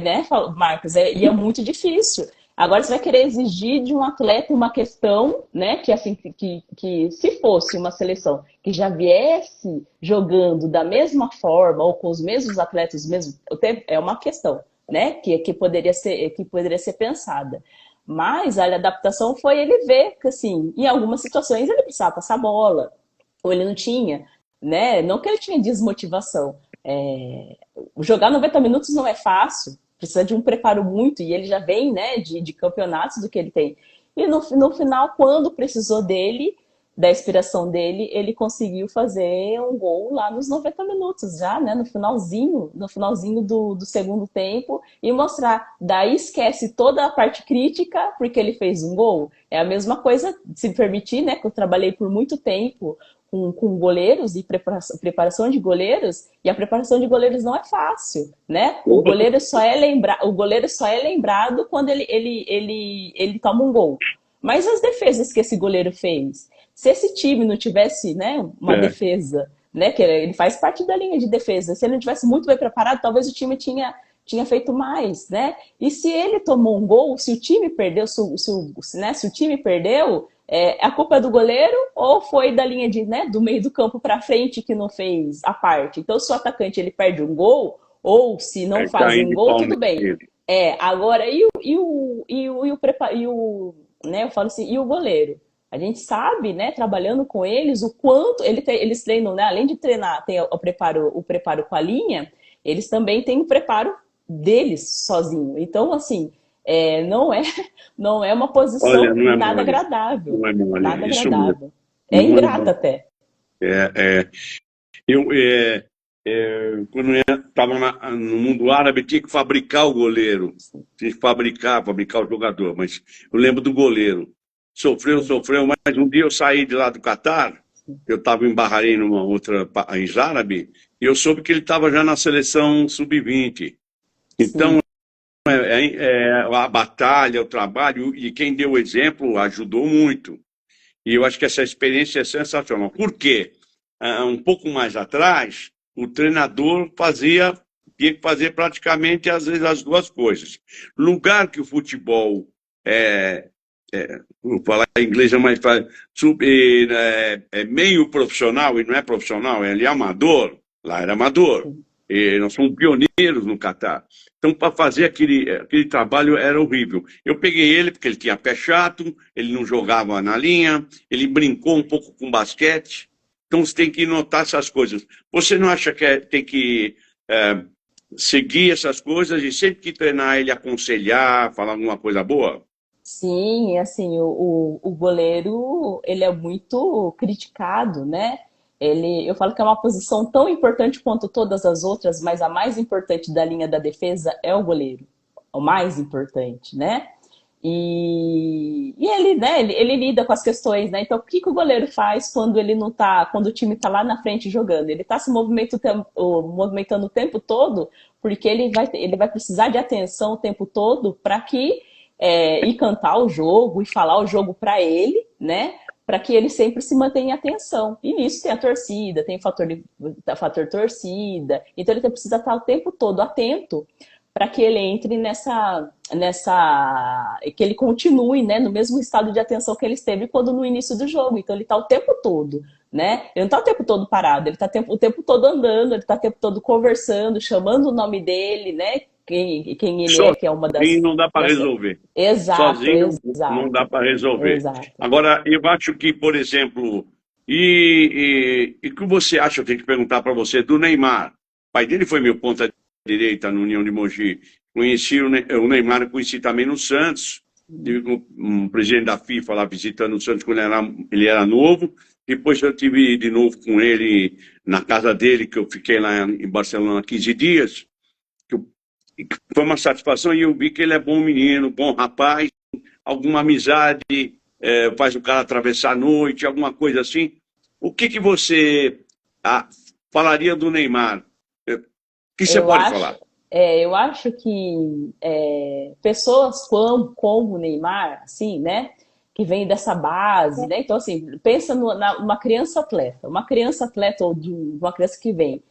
né, Marcos? E é muito difícil. Agora, você vai querer exigir de um atleta uma questão, né, que assim, que se fosse uma seleção que já viesse jogando da mesma forma ou com os mesmos atletas, é uma questão, né, que poderia ser pensada. Mas a adaptação foi ele ver que, assim, em algumas situações ele precisava passar a bola, ou ele não tinha, né, não que ele tinha desmotivação. Jogar 90 minutos não é fácil, precisa de um preparo muito, e ele já vem, né, de campeonatos do que ele tem. E no final, quando precisou dele, da inspiração dele, ele conseguiu fazer um gol lá nos 90 minutos, já, né, no finalzinho do segundo tempo, e mostrar. Daí esquece toda a parte crítica, porque ele fez um gol. É a mesma coisa, se me permitir, né, que eu trabalhei por muito tempo com goleiros e preparação de goleiros, e a preparação de goleiros não é fácil, né? O goleiro só é lembrado quando ele toma um gol. Mas as defesas que esse goleiro fez, se esse time não tivesse, né, uma defesa, né, que ele faz parte da linha de defesa, se ele não tivesse muito bem preparado, talvez o time tinha feito mais, né? E se ele tomou um gol, se o time perdeu, se o time perdeu, a culpa é do goleiro ou foi da linha do meio do campo para frente que não fez a parte? Então, se o atacante ele perde um gol, ou se não faz um gol, tudo bem. Agora, né, eu falo assim, e o goleiro? A gente sabe, né, trabalhando com eles, o quanto eles treinam, né, além de treinar, tem o preparo com a linha, eles também têm o preparo deles sozinho. Então, assim, não é uma posição nada agradável. Não é mole. Nada agradável. É Muito ingrata bom. até. É, eu, quando eu estava no mundo árabe, tinha que fabricar o goleiro. Tinha que fabricar o jogador. Mas eu lembro do goleiro. Sim, Sofreu, mas um dia eu saí de lá do Catar, sim, eu estava em Bahrein, numa outra país árabe, e eu soube que ele estava já na seleção sub-20. Então, sim, a batalha, o trabalho, e quem deu o exemplo ajudou muito. E eu acho que essa experiência é sensacional. Por quê? Um pouco mais atrás, o treinador tinha que fazer praticamente, às vezes, as duas coisas. Lugar que o futebol vou falar em inglês, é mais fácil, é meio profissional, e não é profissional, ele é amador, lá era amador. sim. E nós fomos pioneiros no Catar. Então, para fazer aquele trabalho era horrível. Eu peguei ele porque ele tinha pé chato, ele não jogava na linha, ele brincou um pouco com basquete. Então, você tem que notar essas coisas. Você não acha que tem que é, seguir essas coisas e sempre que treinar ele aconselhar, falar alguma coisa boa? Sim, assim, o goleiro, ele é muito criticado, né? Eu falo que é uma posição tão importante quanto todas as outras, mas a mais importante da linha da defesa é o goleiro. O mais importante, né? E ele, né, ele lida com as questões, né? Então, o que que o goleiro faz quando ele não tá, quando o time tá lá na frente jogando? Ele tá se movimentando o tempo todo, porque ele vai precisar de atenção o tempo todo para que e cantar o jogo e falar o jogo para ele, né? Para que ele sempre se mantenha em atenção. E nisso tem a torcida, tem o fator torcida. Então ele precisa estar o tempo todo atento para que ele entre que ele continue, né, no mesmo estado de atenção que ele esteve quando no início do jogo. Então ele está o tempo todo, né? Ele não está o tempo todo parado, ele está o tempo todo andando, ele está o tempo todo conversando, chamando o nome dele, né? Quem ele é, que é uma Sozinho não dá para das... resolver. Exato, Sozinho não dá exato, para resolver. exato. Agora, eu acho que, por exemplo, e o que você acha, eu tenho que perguntar para você, do Neymar? O pai dele foi meu ponta direita no União de Mogi. Conheci o Neymar, eu conheci também no Santos. Tive com um presidente da FIFA lá visitando o Santos quando ele era novo. Depois eu tive de novo com ele na casa dele, que eu fiquei lá em Barcelona 15 dias. Foi uma satisfação e eu vi que ele é bom menino, bom rapaz, alguma amizade, faz o cara atravessar a noite, alguma coisa assim. O que você ah, falaria do Neymar? O que você Eu pode acho, falar? eu acho que pessoas como o Neymar, assim, né, que vem dessa base, né, então assim, pensa numa criança atleta, ou de uma criança que vem.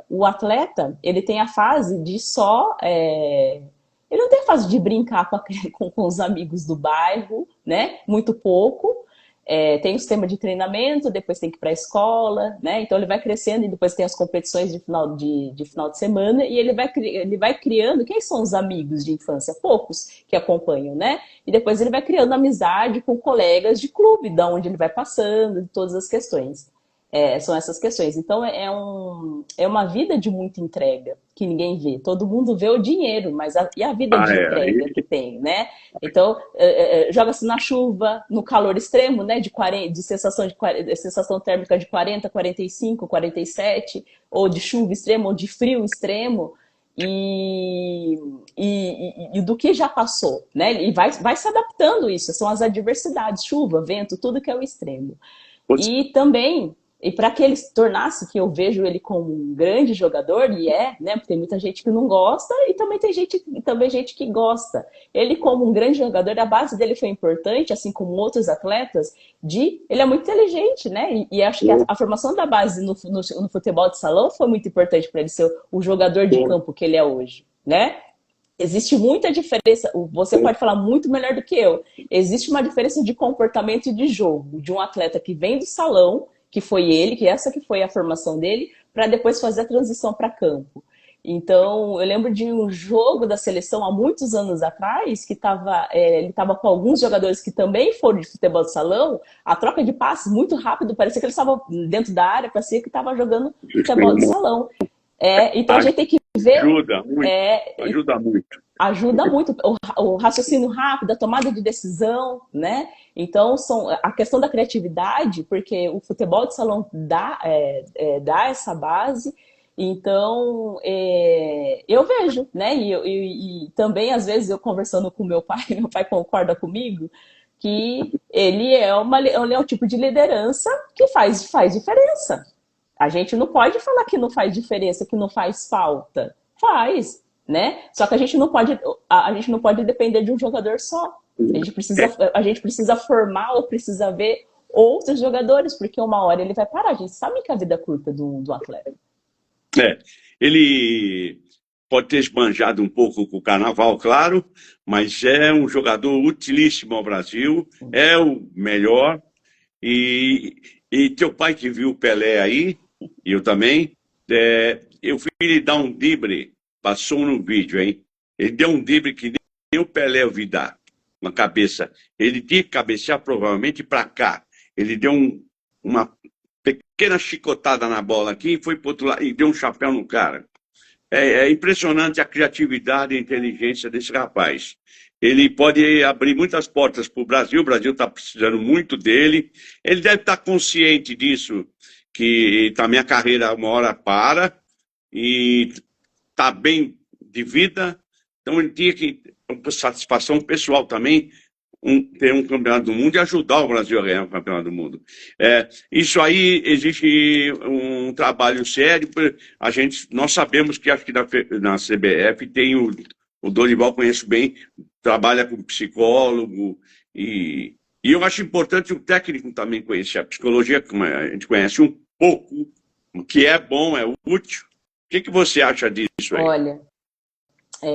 O atleta, ele tem a fase de ele não tem a fase de brincar com os amigos do bairro, né, muito pouco. Tem o sistema de treinamento, depois tem que ir para a escola, né? Então ele vai crescendo e depois tem as competições de final de semana e ele vai criando. Quem são os amigos de infância? Poucos que acompanham, né? E depois ele vai criando amizade com colegas de clube, da onde ele vai passando, de todas as questões. São essas questões. Então é uma vida de muita entrega que ninguém vê. Todo mundo vê o dinheiro, mas e a vida Ah, de é. entrega que tem, né? Então joga-se na chuva, no calor extremo, né? De sensação térmica de 40, 45, 47, ou de chuva extrema, ou de frio extremo. E do que já passou, né? E vai se adaptando isso. São as adversidades, chuva, vento, tudo que é o extremo. E também, e para que ele se tornasse, que eu vejo ele como um grande jogador, e né? Porque tem muita gente que não gosta e também gente que gosta. Ele, como um grande jogador, a base dele foi importante, assim como outros atletas, ele é muito inteligente, né? E acho que a formação da base no futebol de salão foi muito importante para ele ser o jogador de campo que ele é hoje, né? Existe muita diferença, você pode falar muito melhor do que eu. Existe uma diferença de comportamento e de jogo de um atleta que vem do salão, que foi ele, que essa que foi a formação dele, para depois fazer a transição para campo. Então, eu lembro de um jogo da seleção há muitos anos atrás, que ele estava com alguns jogadores que também foram de futebol de salão, a troca de passes muito rápido, parecia que eles estavam dentro da área, parecia que estava jogando futebol de salão. Então a gente tem que ver. Ajuda muito, É, ajuda muito. ajuda muito o raciocínio rápido, a tomada de decisão, né? Então, a questão da criatividade, porque o futebol de salão dá essa base. Então, eu vejo, né? E também, às vezes, eu conversando com meu pai concorda comigo, que ele é um tipo de liderança que faz diferença. A gente não pode falar que não faz diferença, que não faz falta. Faz, né? Só que a gente não pode depender de um jogador só. A gente precisa formar ou precisa ver outros jogadores, porque uma hora ele vai parar. A gente sabe que a vida é curta do atleta. Ele pode ter esbanjado um pouco com o carnaval, claro, mas é um jogador utilíssimo ao Brasil, é o melhor. E teu pai que viu o Pelé aí, e eu também, eu fui lhe dar um drible, passou no vídeo, hein? Ele deu um drible que nem o Pelé eu vi dar, na cabeça. Ele tinha que cabecear provavelmente para cá. Ele deu uma pequena chicotada na bola aqui e foi para outro lado e deu um chapéu no cara. É impressionante a criatividade e a inteligência desse rapaz. Ele pode abrir muitas portas para o Brasil está precisando muito dele. Ele deve estar consciente disso, que a minha carreira uma hora para e está bem de vida. Então ele tinha que, com satisfação pessoal também, ter um campeonato do mundo e ajudar o Brasil a ganhar o campeonato do mundo. Isso aí existe um trabalho sério. Nós sabemos que acho que na CBF tem o Dorival, conheço bem, trabalha com psicólogo e eu acho importante o técnico também conhecer a psicologia, como a gente conhece um pouco, o que é bom, é útil. O que você acha disso aí? Olha,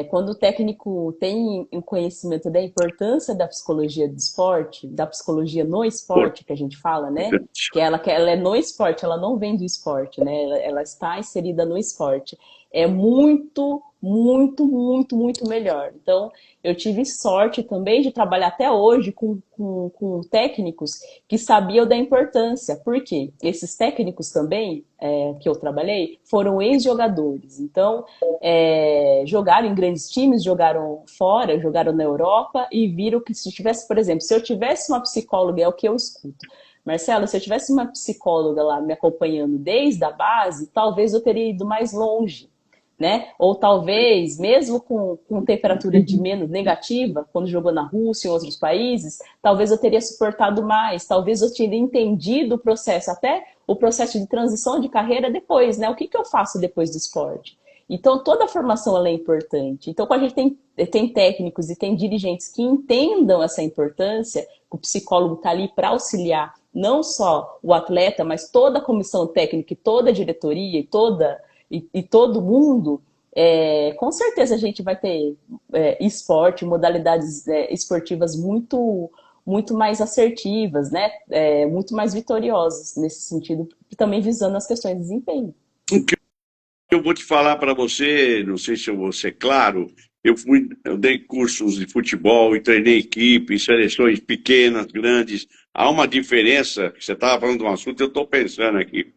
quando o técnico tem um conhecimento da importância da psicologia do esporte, da psicologia no esporte, que a gente fala, né? Que ela é no esporte, ela não vem do esporte, né? Ela está inserida no esporte. É muito, muito, muito, muito melhor. Então, eu tive sorte também de trabalhar até hoje com técnicos que sabiam da importância. Por quê? Esses técnicos também, que eu trabalhei, foram ex-jogadores. Então, jogaram em grandes times, jogaram fora, jogaram na Europa e viram que se tivesse, por exemplo, se eu tivesse uma psicóloga, é o que eu escuto. Marcelo, se eu tivesse uma psicóloga lá me acompanhando desde a base, talvez eu teria ido mais longe. Né? Ou talvez, mesmo com temperatura de menos negativa, quando jogou na Rússia e em outros países, talvez eu teria suportado mais, talvez eu teria entendido o processo, até o processo de transição de carreira depois, né? O que eu faço depois do esporte? Então, toda a formação ela é importante. Então, quando a gente tem técnicos e tem dirigentes que entendam essa importância, o psicólogo está ali para auxiliar não só o atleta, mas toda a comissão técnica e toda a diretoria e todo mundo, com certeza a gente vai ter esporte, modalidades esportivas muito, muito mais assertivas, né? Muito mais vitoriosas nesse sentido, também visando as questões de desempenho. O que eu vou te falar para você, não sei se eu vou ser claro, eu dei cursos de futebol e treinei equipes, seleções pequenas, grandes. Há uma diferença, você estava falando de um assunto, eu estou pensando aqui.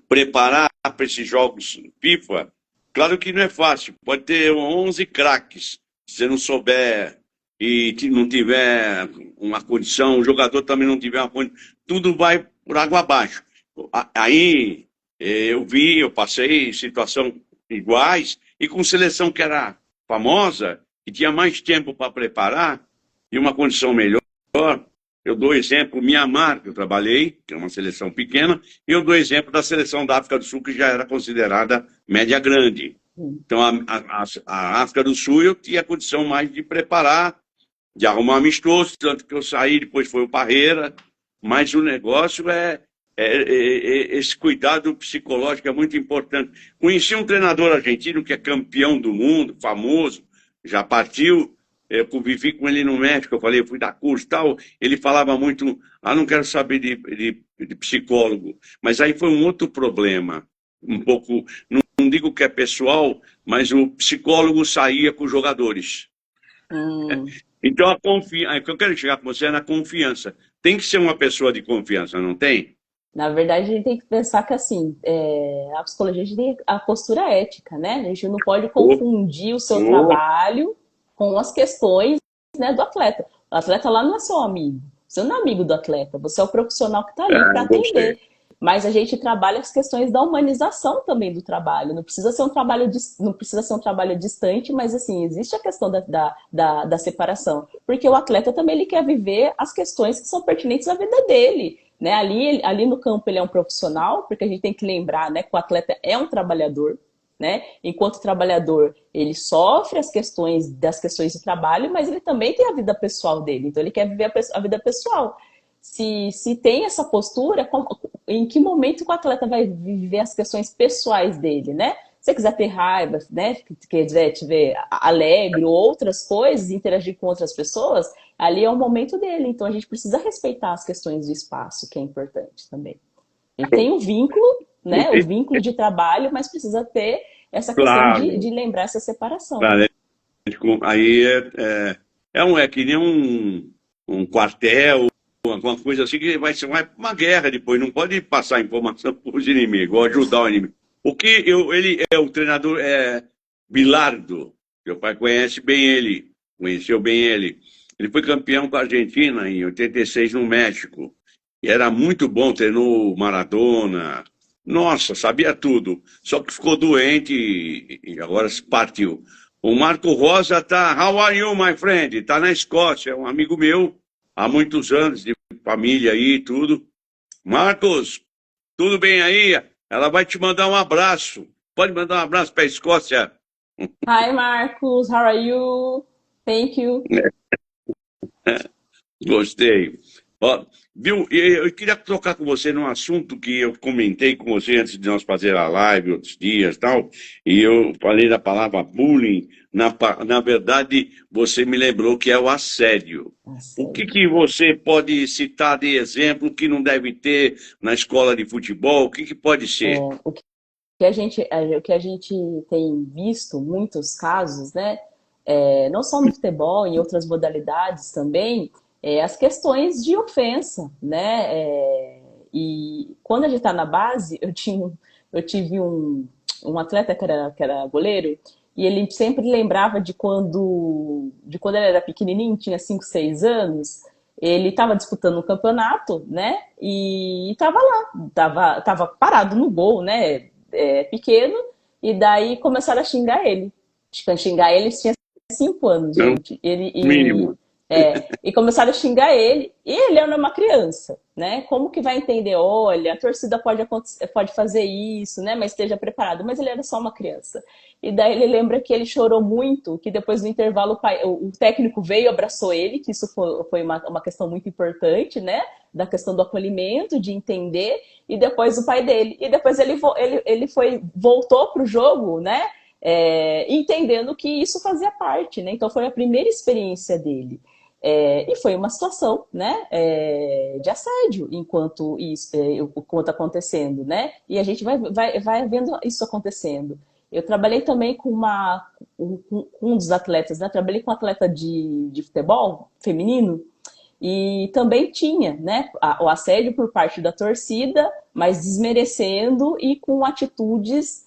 Preparar para esses jogos FIFA, claro que não é fácil. Pode ter 11 craques. Se você não souber e não tiver uma condição, o jogador também não tiver uma condição, tudo vai por água abaixo. Aí eu passei situação iguais e com seleção que era famosa, que tinha mais tempo para preparar e uma condição melhor. Eu dou exemplo, Mianmar, que eu trabalhei, que é uma seleção pequena, e eu dou exemplo da seleção da África do Sul, que já era considerada média grande. Então, a África do Sul eu tinha condição mais de preparar, de arrumar amistoso, tanto que eu saí, depois foi o Parreira, mas o negócio esse cuidado psicológico é muito importante. Conheci um treinador argentino que é campeão do mundo, famoso, já partiu. Eu convivi com ele no México, eu fui dar curso e tal, ele falava muito, não quero saber de psicólogo, mas aí foi um outro problema, um pouco, não digo que é pessoal, mas o psicólogo saía com os jogadores. Então, o que eu quero chegar com você é na confiança. Tem que ser uma pessoa de confiança, não tem? Na verdade, a gente tem que pensar que, assim, a psicologia, a gente tem a postura ética, né? A gente não pode Ô, confundir o seu ô, trabalho com as questões, né, do atleta. O atleta lá não é seu amigo. Você não é amigo do atleta. Você é o profissional que está ali para gostei. atender. Mas a gente trabalha as questões da humanização também do trabalho. Não precisa ser um trabalho, não precisa ser um trabalho distante, mas, assim, existe a questão da separação. Porque o atleta também ele quer viver as questões que são pertinentes à vida dele. Né? Ali no campo ele é um profissional, porque a gente tem que lembrar, né, que o atleta é um trabalhador, né? Enquanto trabalhador, ele sofre das questões de trabalho, mas ele também tem a vida pessoal dele, então ele quer viver a vida pessoal. Se tem essa postura, em que momento que o atleta vai viver as questões pessoais dele, né? Se você quiser ter raiva, né? Quer dizer, te ver alegre ou outras coisas, interagir com outras pessoas, ali é o momento dele. Então a gente precisa respeitar as questões de espaço, que é importante também. A gente tem um vínculo, né? O vínculo de trabalho, mas precisa ter essa questão Claro, de lembrar essa separação. claro. Aí é que nem um quartel, alguma coisa assim, que vai ser uma guerra depois, não pode passar informação para os inimigos, ou ajudar o inimigo. Ele é o treinador Bilardo, meu pai conheceu bem ele. Ele foi campeão com a Argentina em 86 no México. E era muito bom, treinou Maradona. Nossa, sabia tudo. Só que ficou doente e agora se partiu. O Marco Rosa tá. How are you, my friend? Tá na Escócia, é um amigo meu, há muitos anos, de família aí e tudo. Marcos, tudo bem aí? Ela vai te mandar um abraço. Pode mandar um abraço para a Escócia? Hi, Marcos. How are you? Thank you. Gostei. Ó, viu? Eu queria tocar com você num assunto que eu comentei com você antes de nós fazer a live, outros dias e tal, e eu falei da palavra bullying. Na verdade, você me lembrou que é o assédio. O que Assédio. que você pode citar de exemplo que não deve ter na escola de futebol? O que que pode ser? O que a gente tem visto muitos casos, né? Não só no futebol, em outras modalidades também, as questões de ofensa, né? E quando a gente está na base, eu tive um atleta que era goleiro, e ele sempre lembrava de quando ele era pequenininho, tinha 5 6 anos, ele estava disputando um campeonato, né? E estava lá, tava parado no gol, né? Pequeno, e daí começaram a xingar ele. Xingar ele tinha 5 anos, Não, gente. Ele, mínimo. e começaram a xingar ele, e ele era uma criança, né? Como que vai entender? Olha, a torcida pode fazer isso, né? Mas esteja preparado. Mas ele era só uma criança. E daí ele lembra que ele chorou muito, que depois do intervalo o técnico veio, abraçou ele, que isso foi uma questão muito importante, né? Da questão do acolhimento, de entender, e depois o pai dele. E depois ele voltou para o jogo, né? Entendendo que isso fazia parte, né? Então foi a primeira experiência dele. E foi uma situação, né, de assédio enquanto enquanto acontecendo, né? E a gente vai vendo isso acontecendo. Eu trabalhei também com um dos atletas, né? Trabalhei com um atleta de futebol feminino e também tinha, né, o assédio por parte da torcida, mas desmerecendo e com atitudes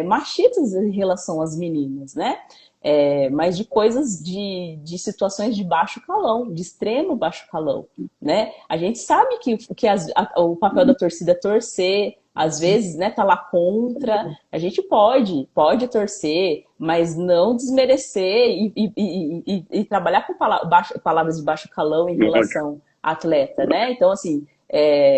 machistas em relação às meninas, né? Mas de coisas de situações de baixo calão, de extremo baixo calão, né? A gente sabe que o papel da torcida é torcer, às vezes, né, tá lá contra. A gente pode torcer, mas não desmerecer e trabalhar com palavras de baixo calão em relação à atleta, né? Então, assim,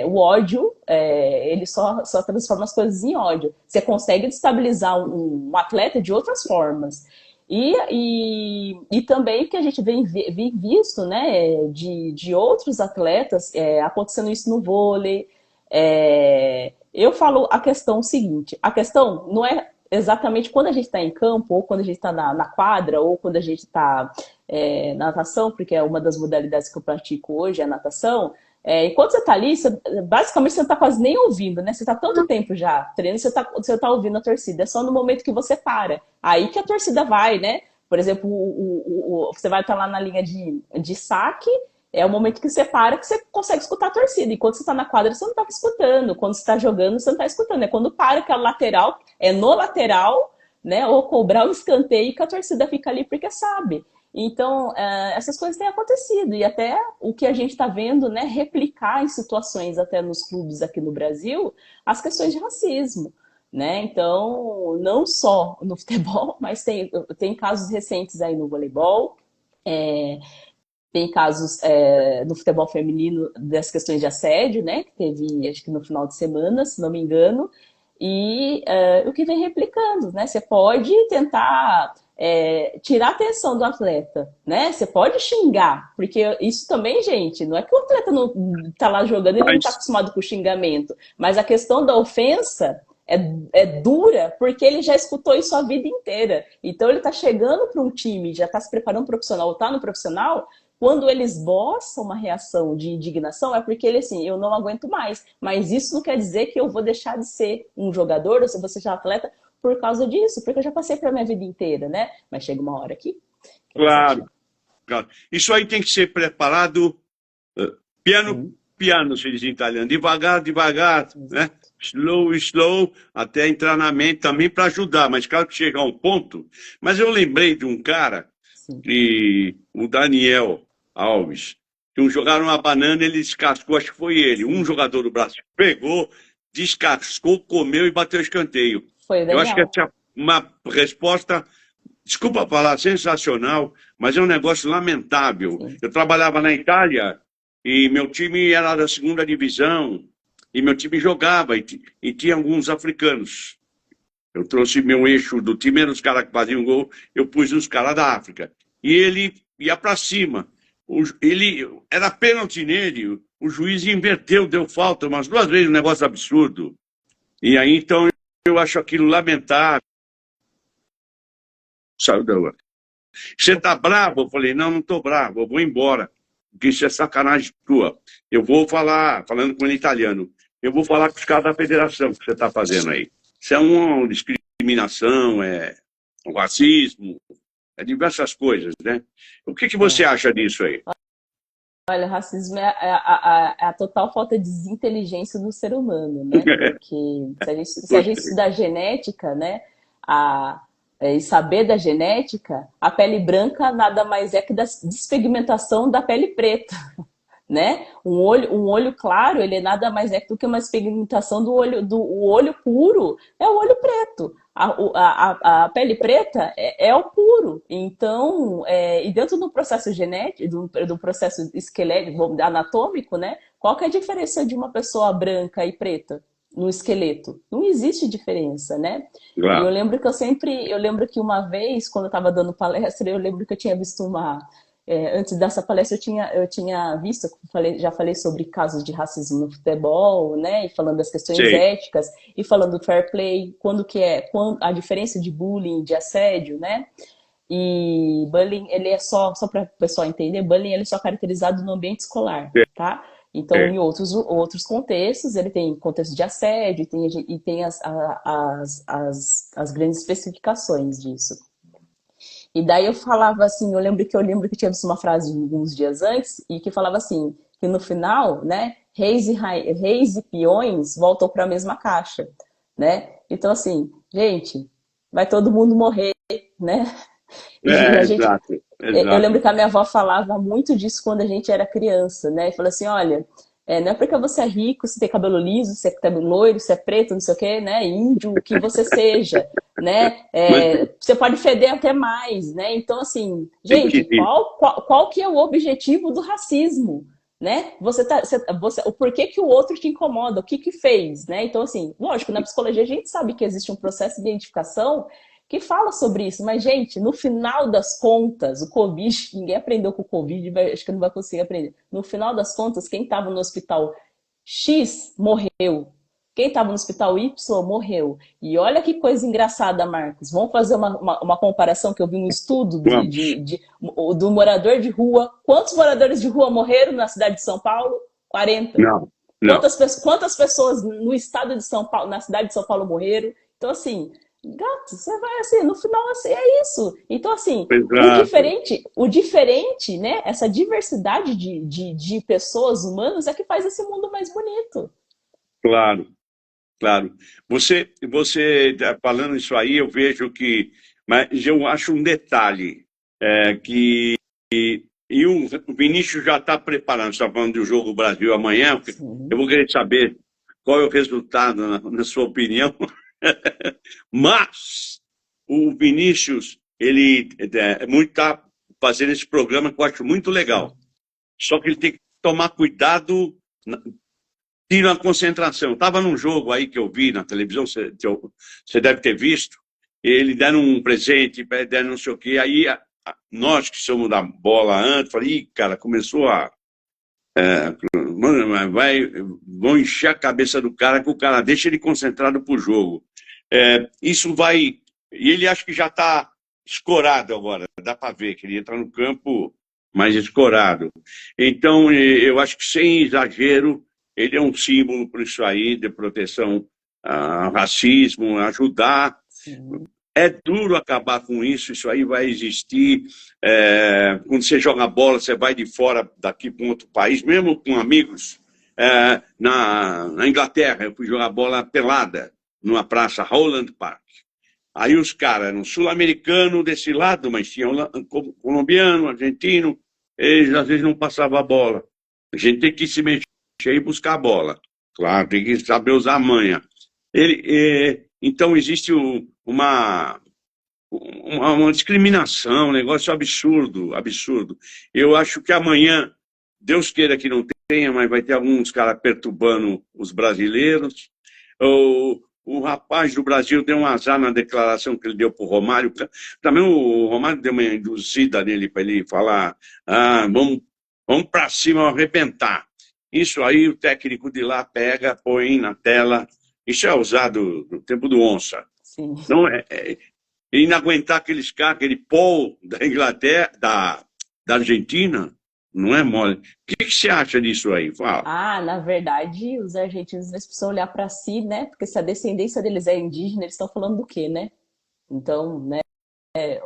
o ódio, ele só transforma as coisas em ódio. Você consegue destabilizar um atleta de outras formas. E também que a gente vem visto, né, de outros atletas acontecendo isso no vôlei. Eu falo a questão seguinte: a questão não é exatamente quando a gente está em campo, ou quando a gente está na quadra, ou quando a gente está na natação, porque é uma das modalidades que eu pratico hoje, é a natação. Enquanto você está ali, basicamente você não está quase nem ouvindo, né? Você está tanto tempo já treinando, você tá ouvindo a torcida. É só no momento que você para. Aí que a torcida vai, né? Por exemplo, você vai estar lá na linha de saque é o momento que você para, que você consegue escutar a torcida. E quando você está na quadra, você não estava escutando. Quando você está jogando, você não está escutando. É quando para que a lateral, é no lateral, né? Ou cobrar o escanteio que a torcida fica ali porque sabe. Então, essas coisas têm acontecido. E até o que a gente está vendo, né? Replicar em situações até nos clubes aqui no Brasil, as questões de racismo. Né? Então, não só no futebol, mas tem casos recentes aí no voleibol, tem casos no futebol feminino das questões de assédio, né? Que teve, acho que no final de semana, se não me engano, e o que vem replicando, né? Você pode tentar tirar a atenção do atleta, né? Você pode xingar, porque isso também, gente, não é que o atleta não está lá jogando e ele não está Mas, acostumado com o xingamento, mas a questão da ofensa é dura porque ele já escutou isso a vida inteira. Então ele está chegando para um time, já está se preparando para o profissional, ou está no profissional, quando ele esboça uma reação de indignação, é porque ele assim, eu não aguento mais. Mas isso não quer dizer que eu vou deixar de ser um jogador, ou se você já atleta, por causa disso, porque eu já passei pela minha vida inteira, né? Mas chega uma hora aqui que é claro, cansativo. claro. Isso aí tem que ser preparado piano, Sim, piano, se diz em italiano. Devagar, devagar, né? exato. Slow, slow, até entrar na mente também para ajudar. Mas claro que chega a um ponto. Mas eu lembrei de um cara, Sim. o Daniel Alves, que jogaram uma banana, ele descascou, acho que foi ele. Um jogador do Brasil pegou, descascou, comeu e bateu escanteio. Foi o Eu acho que Daniel. essa é uma resposta, desculpa falar, sensacional, mas é um negócio lamentável. Sim. Eu trabalhava na Itália e meu time era da segunda divisão e meu time jogava e tinha alguns africanos. Eu trouxe meu eixo do time, eram os caras que faziam gol, eu pus os caras da África. E ele ia para cima. Ele era pênalti nele, o juiz inverteu, deu falta umas duas vezes, um negócio absurdo. E aí, então, eu acho aquilo lamentável. Saiu da rua. Você está bravo? Eu falei, não, não estou bravo, eu vou embora, porque isso é sacanagem tua. Eu vou falar, falando com ele italiano, eu vou falar com os caras da federação que você está fazendo aí. Isso é uma discriminação, é um racismo, é diversas coisas, né? O que você É. acha disso aí? Olha, o racismo é a total falta de inteligência do ser humano, né? Porque se a gente Gostei. estudar genética, né? E saber da genética, a pele branca nada mais é que da despigmentação da pele preta, né? Um olho claro, ele nada mais é do que uma pigmentação o olho puro é o olho preto. A pele preta é o puro. Então, e dentro do processo genético, do processo esquelético, anatômico, né? Qual que é a diferença de uma pessoa branca e preta no esqueleto? Não existe diferença, né? E eu Claro. lembro que uma vez, quando eu estava dando palestra, eu lembro que eu tinha visto antes dessa palestra eu tinha visto, já falei sobre casos de racismo no futebol, né? E falando das questões Sei. éticas, e falando do fair play, quando a diferença de bullying, de assédio, né? E bullying, ele é só para o pessoal entender, bullying ele é só caracterizado no ambiente escolar, tá? Então, É. em outros contextos, ele tem contexto de assédio e tem as grandes especificações disso. E daí eu falava assim, eu lembro que tinha visto uma frase uns dias antes e que falava assim, que no final, né, reis e peões voltam para a mesma caixa, né? Então assim, gente, vai todo mundo morrer, né? E a gente, Exato, eu lembro exato. que a minha avó falava muito disso quando a gente era criança, né? E falou assim, olha, não é porque você é rico, você tem cabelo liso, você é cabelo loiro, você é preto, não sei o quê, né? Índio, o que você seja, né? Mas Você pode feder até mais, né? Então, assim, tem que gente, ir. qual que é o objetivo do racismo? Né? O porquê que o outro te incomoda, o que que fez, né? Então, assim, lógico, na psicologia a gente sabe que existe um processo de identificação que fala sobre isso, mas, gente, no final das contas, o Covid, ninguém aprendeu com o Covid, acho que não vai conseguir aprender. No final das contas, quem estava no hospital X morreu. Quem estava no hospital Y morreu. E olha que coisa engraçada, Marcos. Vamos fazer uma comparação que eu vi um estudo Vamos. do morador de rua. Quantos moradores de rua morreram na cidade de São Paulo? 40. Não, não. Quantas pessoas no estado de São Paulo, na cidade de São Paulo morreram? Então, assim, gato, você vai assim, no final assim, é isso. Então, assim, Exato, o diferente, né? Essa diversidade de pessoas humanas é que faz esse mundo mais bonito. claro, claro. Você falando isso aí, eu vejo que, mas eu acho um detalhe que e o Vinícius já está preparando, você está falando do jogo Brasil amanhã, eu Sim, vou querer saber qual é o resultado, na sua opinião. Mas o Vinícius, ele muito está fazendo esse programa que eu acho muito sim. legal. Só que ele tem que tomar cuidado, tira a concentração. Estava num jogo aí que eu vi na televisão, você deve ter visto, ele dando um presente, dando não sei o quê. Aí nós que somos da bola antes, falei, ih, cara, começou a. Mano, vão encher a cabeça do cara, que o cara deixa ele concentrado pro jogo. Isso vai. E ele acha que já está escorado agora, dá para ver que ele entra no campo mais escorado. Então, eu acho que sem exagero, ele é um símbolo por isso aí, de proteção ao racismo, ajudar. Sim. É duro acabar com isso, isso aí vai existir. Quando você joga bola, você vai de fora daqui para um outro país, mesmo com amigos. Na Inglaterra, eu fui jogar bola pelada, numa praça, Holland Park. Aí os caras eram sul-americanos desse lado, mas tinha colombiano, argentino, eles às vezes não passavam a bola. A gente tem que se mexer e buscar a bola. Claro, tem que saber usar a manha. Então existe uma discriminação, um negócio absurdo, absurdo. Eu acho que amanhã, Deus queira que não tenha, mas vai ter alguns caras perturbando os brasileiros. O rapaz do Brasil deu um azar na declaração que ele deu para o Romário. Também o Romário deu uma induzida nele para ele falar: vamos para cima, arrebentar. Isso aí o técnico de lá pega, põe na tela. Isso é usado no tempo do onça. Sim. Não e não aguentar aqueles caras, aquele Paul da Inglaterra, da Argentina, não é mole. O que você acha disso aí? Fala. Ah, na verdade, os argentinos eles precisam olhar para si, né? Porque se a descendência deles é indígena, eles estão falando do quê, né? Então, né,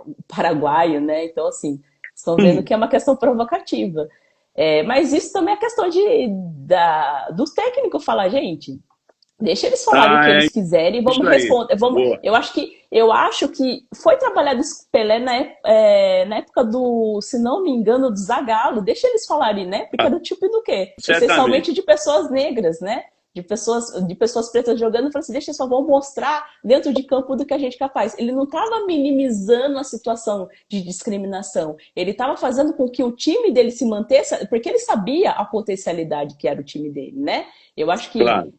o paraguaio, né? Então, assim, estão vendo que é uma questão provocativa. Mas isso também é questão do técnico falar, gente, deixa eles falarem o que Ah, é eles quiserem e isso vamos aí. responder. Vamos, Boa. eu acho que foi trabalhado esse Pelé na época do, se não me engano, do Zagallo. Deixa eles falarem, né? Porque Ah, era o tipo do quê? certamente. Essencialmente de pessoas negras, né? De pessoas pretas jogando, eu falei assim, deixa, só vão mostrar dentro de campo do que a gente é capaz. Ele não estava minimizando a situação de discriminação, ele estava fazendo com que o time dele se mantesse, porque ele sabia a potencialidade que era o time dele, né? Eu acho que Claro.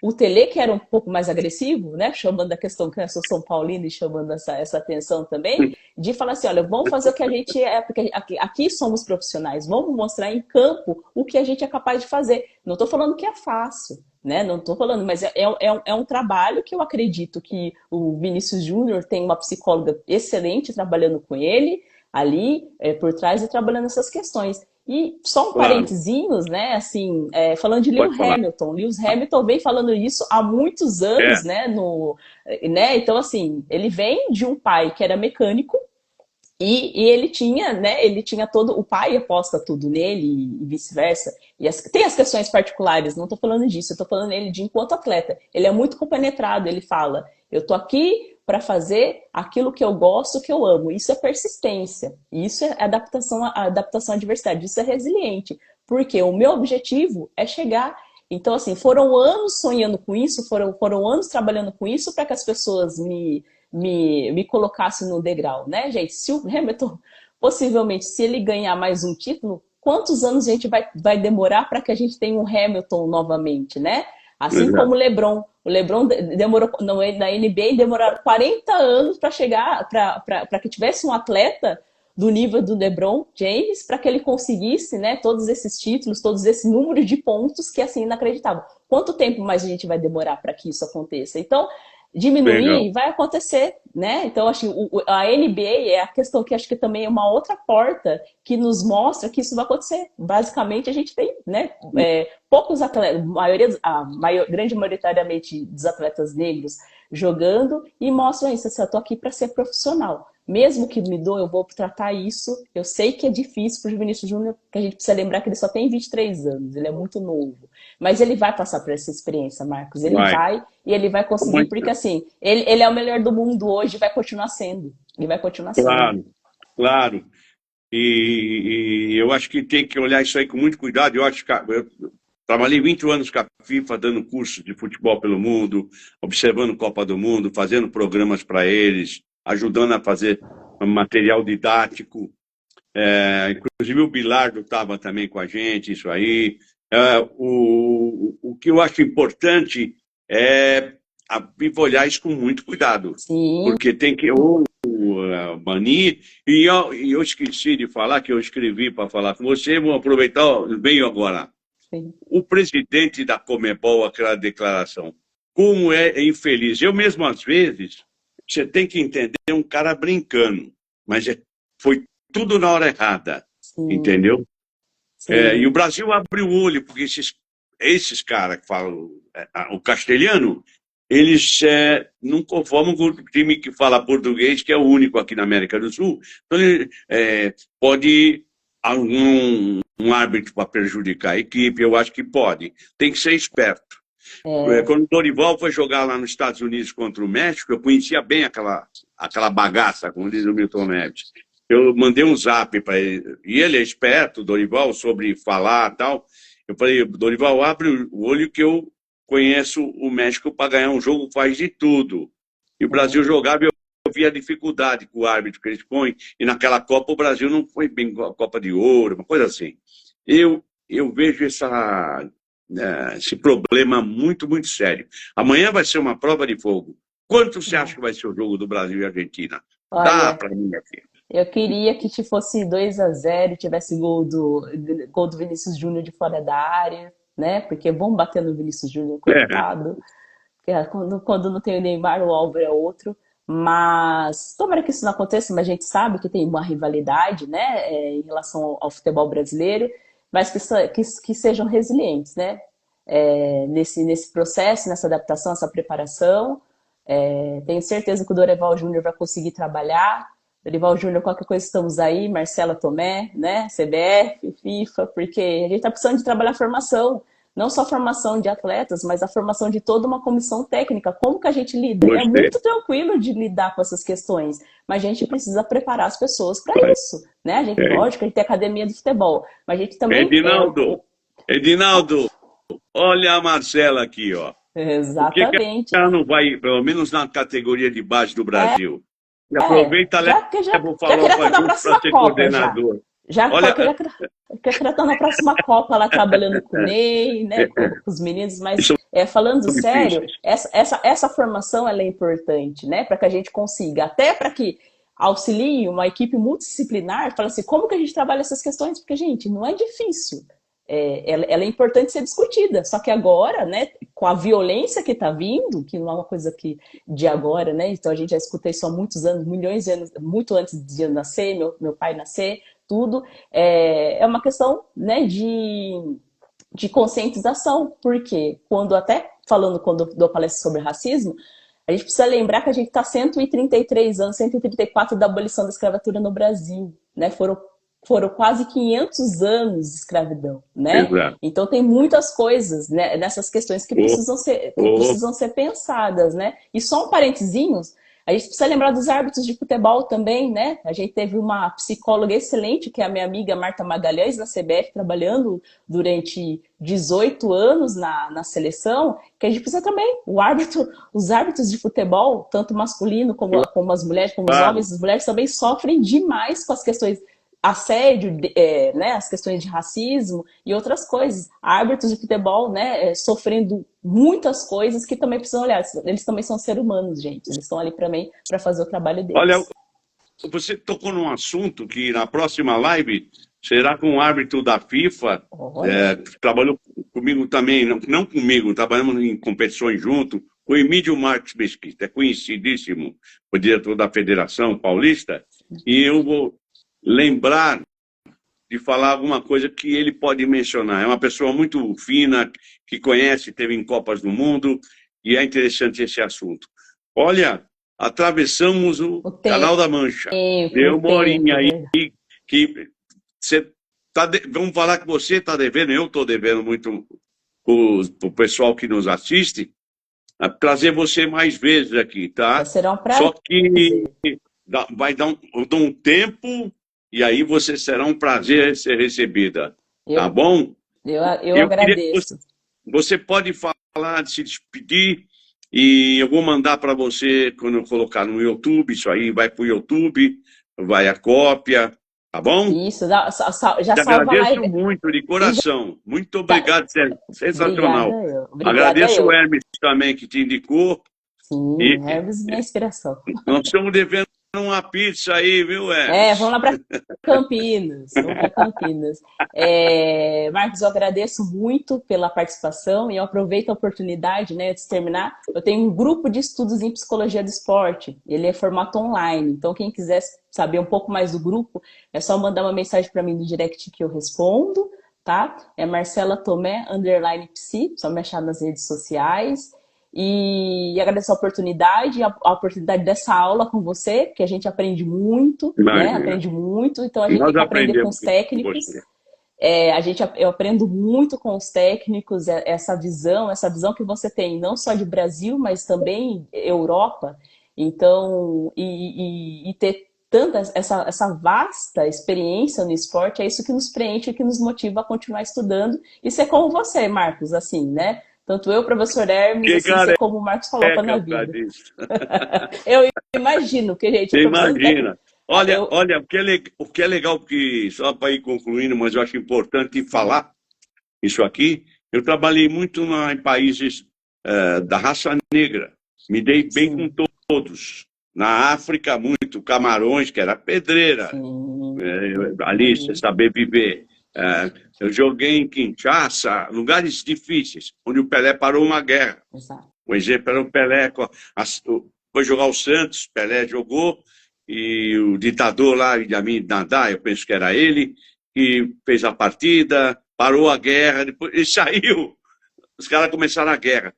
o Tele, que era um pouco mais agressivo, né? Chamando a questão que eu sou São Paulino e chamando essa atenção também, de falar assim, olha, vamos fazer o que a gente é, porque aqui somos profissionais, vamos mostrar em campo o que a gente é capaz de fazer. Não estou falando que é fácil, né? Não estou falando, mas é um trabalho que eu acredito que o Vinícius Júnior tem uma psicóloga excelente trabalhando com ele ali por trás e trabalhando essas questões. E só um Claro. parentezinhos, né? Assim, falando de Pode falar. Lewis Hamilton vem falando isso há muitos anos, É, né? Então, assim, ele vem de um pai que era mecânico e ele tinha, né? Ele tinha todo, o pai aposta tudo nele e vice-versa. E tem as questões particulares, não estou falando disso, eu estou falando ele de enquanto atleta. Ele é muito compenetrado, ele fala: eu tô aqui para fazer aquilo que eu gosto, que eu amo. Isso é persistência, isso é adaptação à diversidade, isso é resiliente, porque o meu objetivo é chegar. Então, assim, foram anos sonhando com isso, foram anos trabalhando com isso para que as pessoas me colocasse no degrau, né, gente? Se o Hamilton, possivelmente, se ele ganhar mais um título, quantos anos a gente vai demorar para que a gente tenha um Hamilton novamente, né? Assim como o LeBron demorou na NBA demoraram 40 anos para chegar, para que tivesse um atleta do nível do LeBron James, para que ele conseguisse, né, todos esses títulos, todos esse número de pontos que é assim inacreditável. Quanto tempo mais a gente vai demorar para que isso aconteça? Então, legal. diminuir vai acontecer né? Então, acho que a NBA é a questão que acho que também é uma outra porta que nos mostra que isso vai acontecer. Basicamente, a gente tem, né, poucos atletas, grande maioritariamente dos atletas negros jogando e mostram isso, assim, eu tô aqui para ser profissional. Mesmo que me doa, eu vou tratar isso. Eu sei que é difícil para o Vinícius Júnior, que a gente precisa lembrar que ele só tem 23 anos, ele é muito novo. Mas ele vai passar por essa experiência, Marcos. Ele vai e ele vai conseguir, porque assim, ele é o melhor do mundo hoje e vai continuar sendo. E vai continuar sendo. Claro, claro. E eu acho que tem que olhar isso aí com muito cuidado. Eu acho que eu trabalhei 20 anos com a FIFA, dando cursos de futebol pelo mundo, observando Copa do Mundo, fazendo programas para eles, ajudando a fazer material didático. Inclusive o Bilardo estava também com a gente, isso aí. O que eu acho importante é a FIFA olhar isso com muito cuidado. Sim. Porque tem que... Mani, e eu esqueci de falar, que eu escrevi para falar com você, vou aproveitar, venho agora. Sim. O presidente da Conmebol, aquela declaração, como é infeliz. Eu mesmo, às vezes, você tem que entender um cara brincando, mas foi tudo na hora errada, Sim. entendeu? Sim. E o Brasil abriu o olho, porque esses caras que falam o castelhano, eles não conformam com o time que fala português, que é o único aqui na América do Sul. Então, pode um árbitro para prejudicar a equipe, eu acho que pode. Tem que ser esperto. Quando o Dorival foi jogar lá nos Estados Unidos contra o México, eu conhecia bem aquela bagaça, como diz o Milton Neves. Eu mandei um zap para ele, e ele é esperto, o Dorival, sobre falar e tal. Eu falei, Dorival, abre o olho que eu conheço o México para ganhar um jogo, faz de tudo. E o Brasil jogava, eu via a dificuldade com o árbitro que eles põem, e naquela Copa o Brasil não foi bem a Copa de Ouro, uma coisa assim. Eu vejo esse problema muito, muito sério. Amanhã vai ser uma prova de fogo. Quanto você acha que vai ser o jogo do Brasil e Argentina? Olha, dá para mim aqui. Eu queria que fosse 2-0, tivesse gol do Vinícius Júnior de fora da área, né? Porque vamos bater no Vinícius Júnior, coitado. Porque quando não tem o Neymar, o Álvaro é outro. Mas tomara que isso não aconteça, mas a gente sabe que tem uma rivalidade, né, em relação ao futebol brasileiro, mas que sejam resilientes, né? Nesse processo, nessa adaptação, essa preparação. Tenho certeza que o Dorival Júnior vai conseguir trabalhar. Dorival Júnior, qualquer coisa, estamos aí, Marcela Tomé, né, CBF, FIFA, porque a gente está precisando de trabalhar a formação, não só a formação de atletas, mas a formação de toda uma comissão técnica. Como que a gente lida? É muito tranquilo de lidar com essas questões, mas a gente precisa preparar as pessoas para isso, né? A gente, lógico, a gente tem academia de futebol, mas a gente também... Edinaldo, olha a Marcela aqui, ó. Exatamente. Por que ela não vai, pelo menos na categoria de base do Brasil? E aproveita, leva o Falopa para ser coordenador. Já queria estar na próxima Copa lá trabalhando com o Ney, né, com os meninos, mas falando sério, essa formação ela é importante, né, para que a gente consiga, até para que auxilie uma equipe multidisciplinar, fala assim, como que a gente trabalha essas questões? Porque, gente, não é difícil. Ela é importante ser discutida, só que agora, né, com a violência que está vindo, que não é uma coisa de agora, né, então a gente já escuta isso há muitos anos, milhões de anos, muito antes de eu nascer, meu pai nascer, tudo, é uma questão, né, de conscientização, porque quando eu dou palestra sobre racismo, a gente precisa lembrar que a gente está 133 anos, 134 da abolição da escravatura no Brasil, né, foram quase 500 anos de escravidão, né? Exato. Então tem muitas coisas, né, nessas questões que precisam ser pensadas, né? E só um parentezinho, a gente precisa lembrar dos árbitros de futebol também, né? A gente teve uma psicóloga excelente, que é a minha amiga Marta Magalhães, da CBF, trabalhando durante 18 anos na seleção, que a gente precisa também, os árbitros de futebol, tanto masculino como as mulheres, como os homens, as mulheres também sofrem demais com as questões assédio, né, as questões de racismo e outras coisas. Árbitros de futebol, né, sofrendo muitas coisas que também precisam olhar. Eles também são seres humanos, gente. Eles estão ali para fazer o trabalho deles. Olha, você tocou num assunto que na próxima live será com um árbitro da FIFA, trabalhou comigo também, não comigo, trabalhamos em competições junto, o Emílio Marques Mesquita, é conhecidíssimo, o diretor da Federação Paulista, e eu vou lembrar de falar alguma coisa que ele pode mencionar. É uma pessoa muito fina, que conhece, teve em Copas do Mundo, e é interessante esse assunto. Olha, atravessamos o Canal da Mancha. Deu uma horinha aí que você vamos falar que você está devendo, eu estou devendo muito para o pessoal que nos assiste, a trazer você mais vezes aqui, tá? Será um prazer. Só que vai dar um tempo e aí você será um prazer ser recebida, tá bom? Eu agradeço. Você pode falar, se despedir, e eu vou mandar para você, quando eu colocar no YouTube, isso aí vai para o YouTube, vai a cópia, tá bom? Isso, já salva agradeço lá. muito, de coração. Muito obrigado, sensacional. Obrigada agradeço o Hermes também, que te indicou. Sim, Hermes, minha inspiração. Nós estamos devendo uma pizza aí, viu, Hermes? Vamos lá para Campinas. Marcos, eu agradeço muito pela participação e eu aproveito a oportunidade, né, antes de terminar. Eu tenho um grupo de estudos em psicologia do esporte. Ele é formato online. Então, quem quiser saber um pouco mais do grupo, é só mandar uma mensagem para mim no direct que eu respondo, tá? É Marcela Tomé, _psi, só me achar nas redes sociais. E agradecer a oportunidade dessa aula com você, que a gente aprende muito, né? Aprende muito, então a gente tem que aprender com os técnicos. Eu aprendo muito com os técnicos, essa visão que você tem, não só de Brasil, mas também Europa. Então, e ter tanta essa vasta experiência no esporte, é isso que nos preenche e que nos motiva a continuar estudando. E ser como você, Marcos, assim, né? Tanto eu, professor Hermes, assim, como o Marcos falou na vida. Eu imagino que, gente... Imagina. Olha, o que é legal, que, só para ir concluindo, mas eu acho importante falar isso aqui, eu trabalhei muito em países da raça negra. Me dei bem com todos. Na África, muito. Camarões, que era pedreira. Ali, saber viver. Eu joguei em Kinshasa, lugares difíceis, onde o Pelé parou uma guerra. Exato. O exemplo era o Pelé, foi jogar o Santos, Pelé jogou, e o ditador lá, Idi Amin Dada, eu penso que era ele, que fez a partida, parou a guerra, depois ele saiu, os caras começaram a guerra.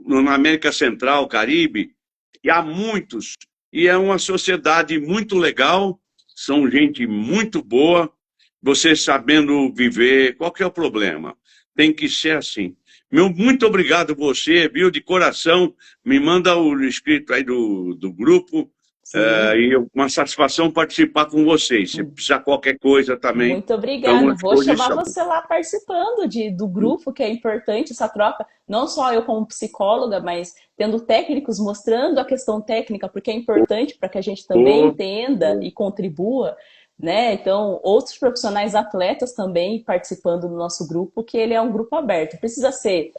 Na América Central, Caribe, e há muitos, e é uma sociedade muito legal, são gente muito boa, você sabendo viver, qual que é o problema? Tem que ser assim. Muito obrigado você, viu, de coração. Me manda o escrito aí do grupo. E uma satisfação participar com vocês. Se precisar qualquer coisa também. Muito obrigada. Vou chamar você lá participando do grupo, que é importante essa troca. Não só eu como psicóloga, mas tendo técnicos mostrando a questão técnica, porque é importante para que a gente também entenda e contribua. Né? Então, outros profissionais atletas também participando do nosso grupo, que ele é um grupo aberto. Precisa ser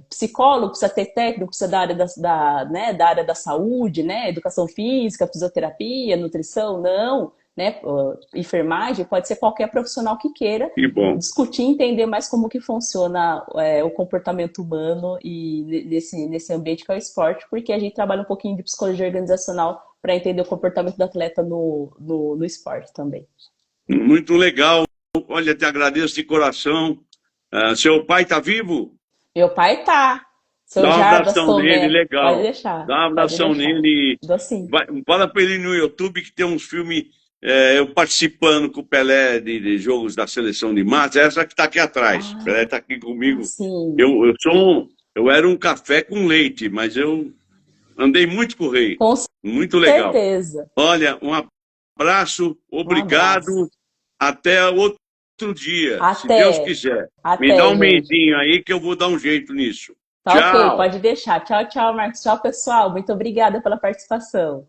psicólogo, precisa ter técnico, precisa da área da área da saúde, né? Educação física, fisioterapia, nutrição, não. Né? Enfermagem, pode ser qualquer profissional que queira discutir, entender mais como que funciona o comportamento humano e nesse ambiente que é o esporte, porque a gente trabalha um pouquinho de psicologia organizacional para entender o comportamento do atleta no esporte também. Muito legal. Olha, te agradeço de coração. Seu pai está vivo? Meu pai está. Dá uma abração nele, legal. Pode deixar. Dá uma abração nele. Fala para ele no YouTube que tem uns filmes, eu participando com o Pelé de jogos da seleção de massa, essa que está aqui atrás. O Pelé está aqui comigo. Sim. Eu era um café com leite, mas eu andei muito com o rei. Muito legal. Com certeza. Olha, um abraço, obrigado. Até outro dia, se Deus quiser. Me dá um mêsinho aí que eu vou dar um jeito nisso. Tá, tchau. Ok, pode deixar. Tchau, tchau, Marcos. Tchau, pessoal. Muito obrigada pela participação.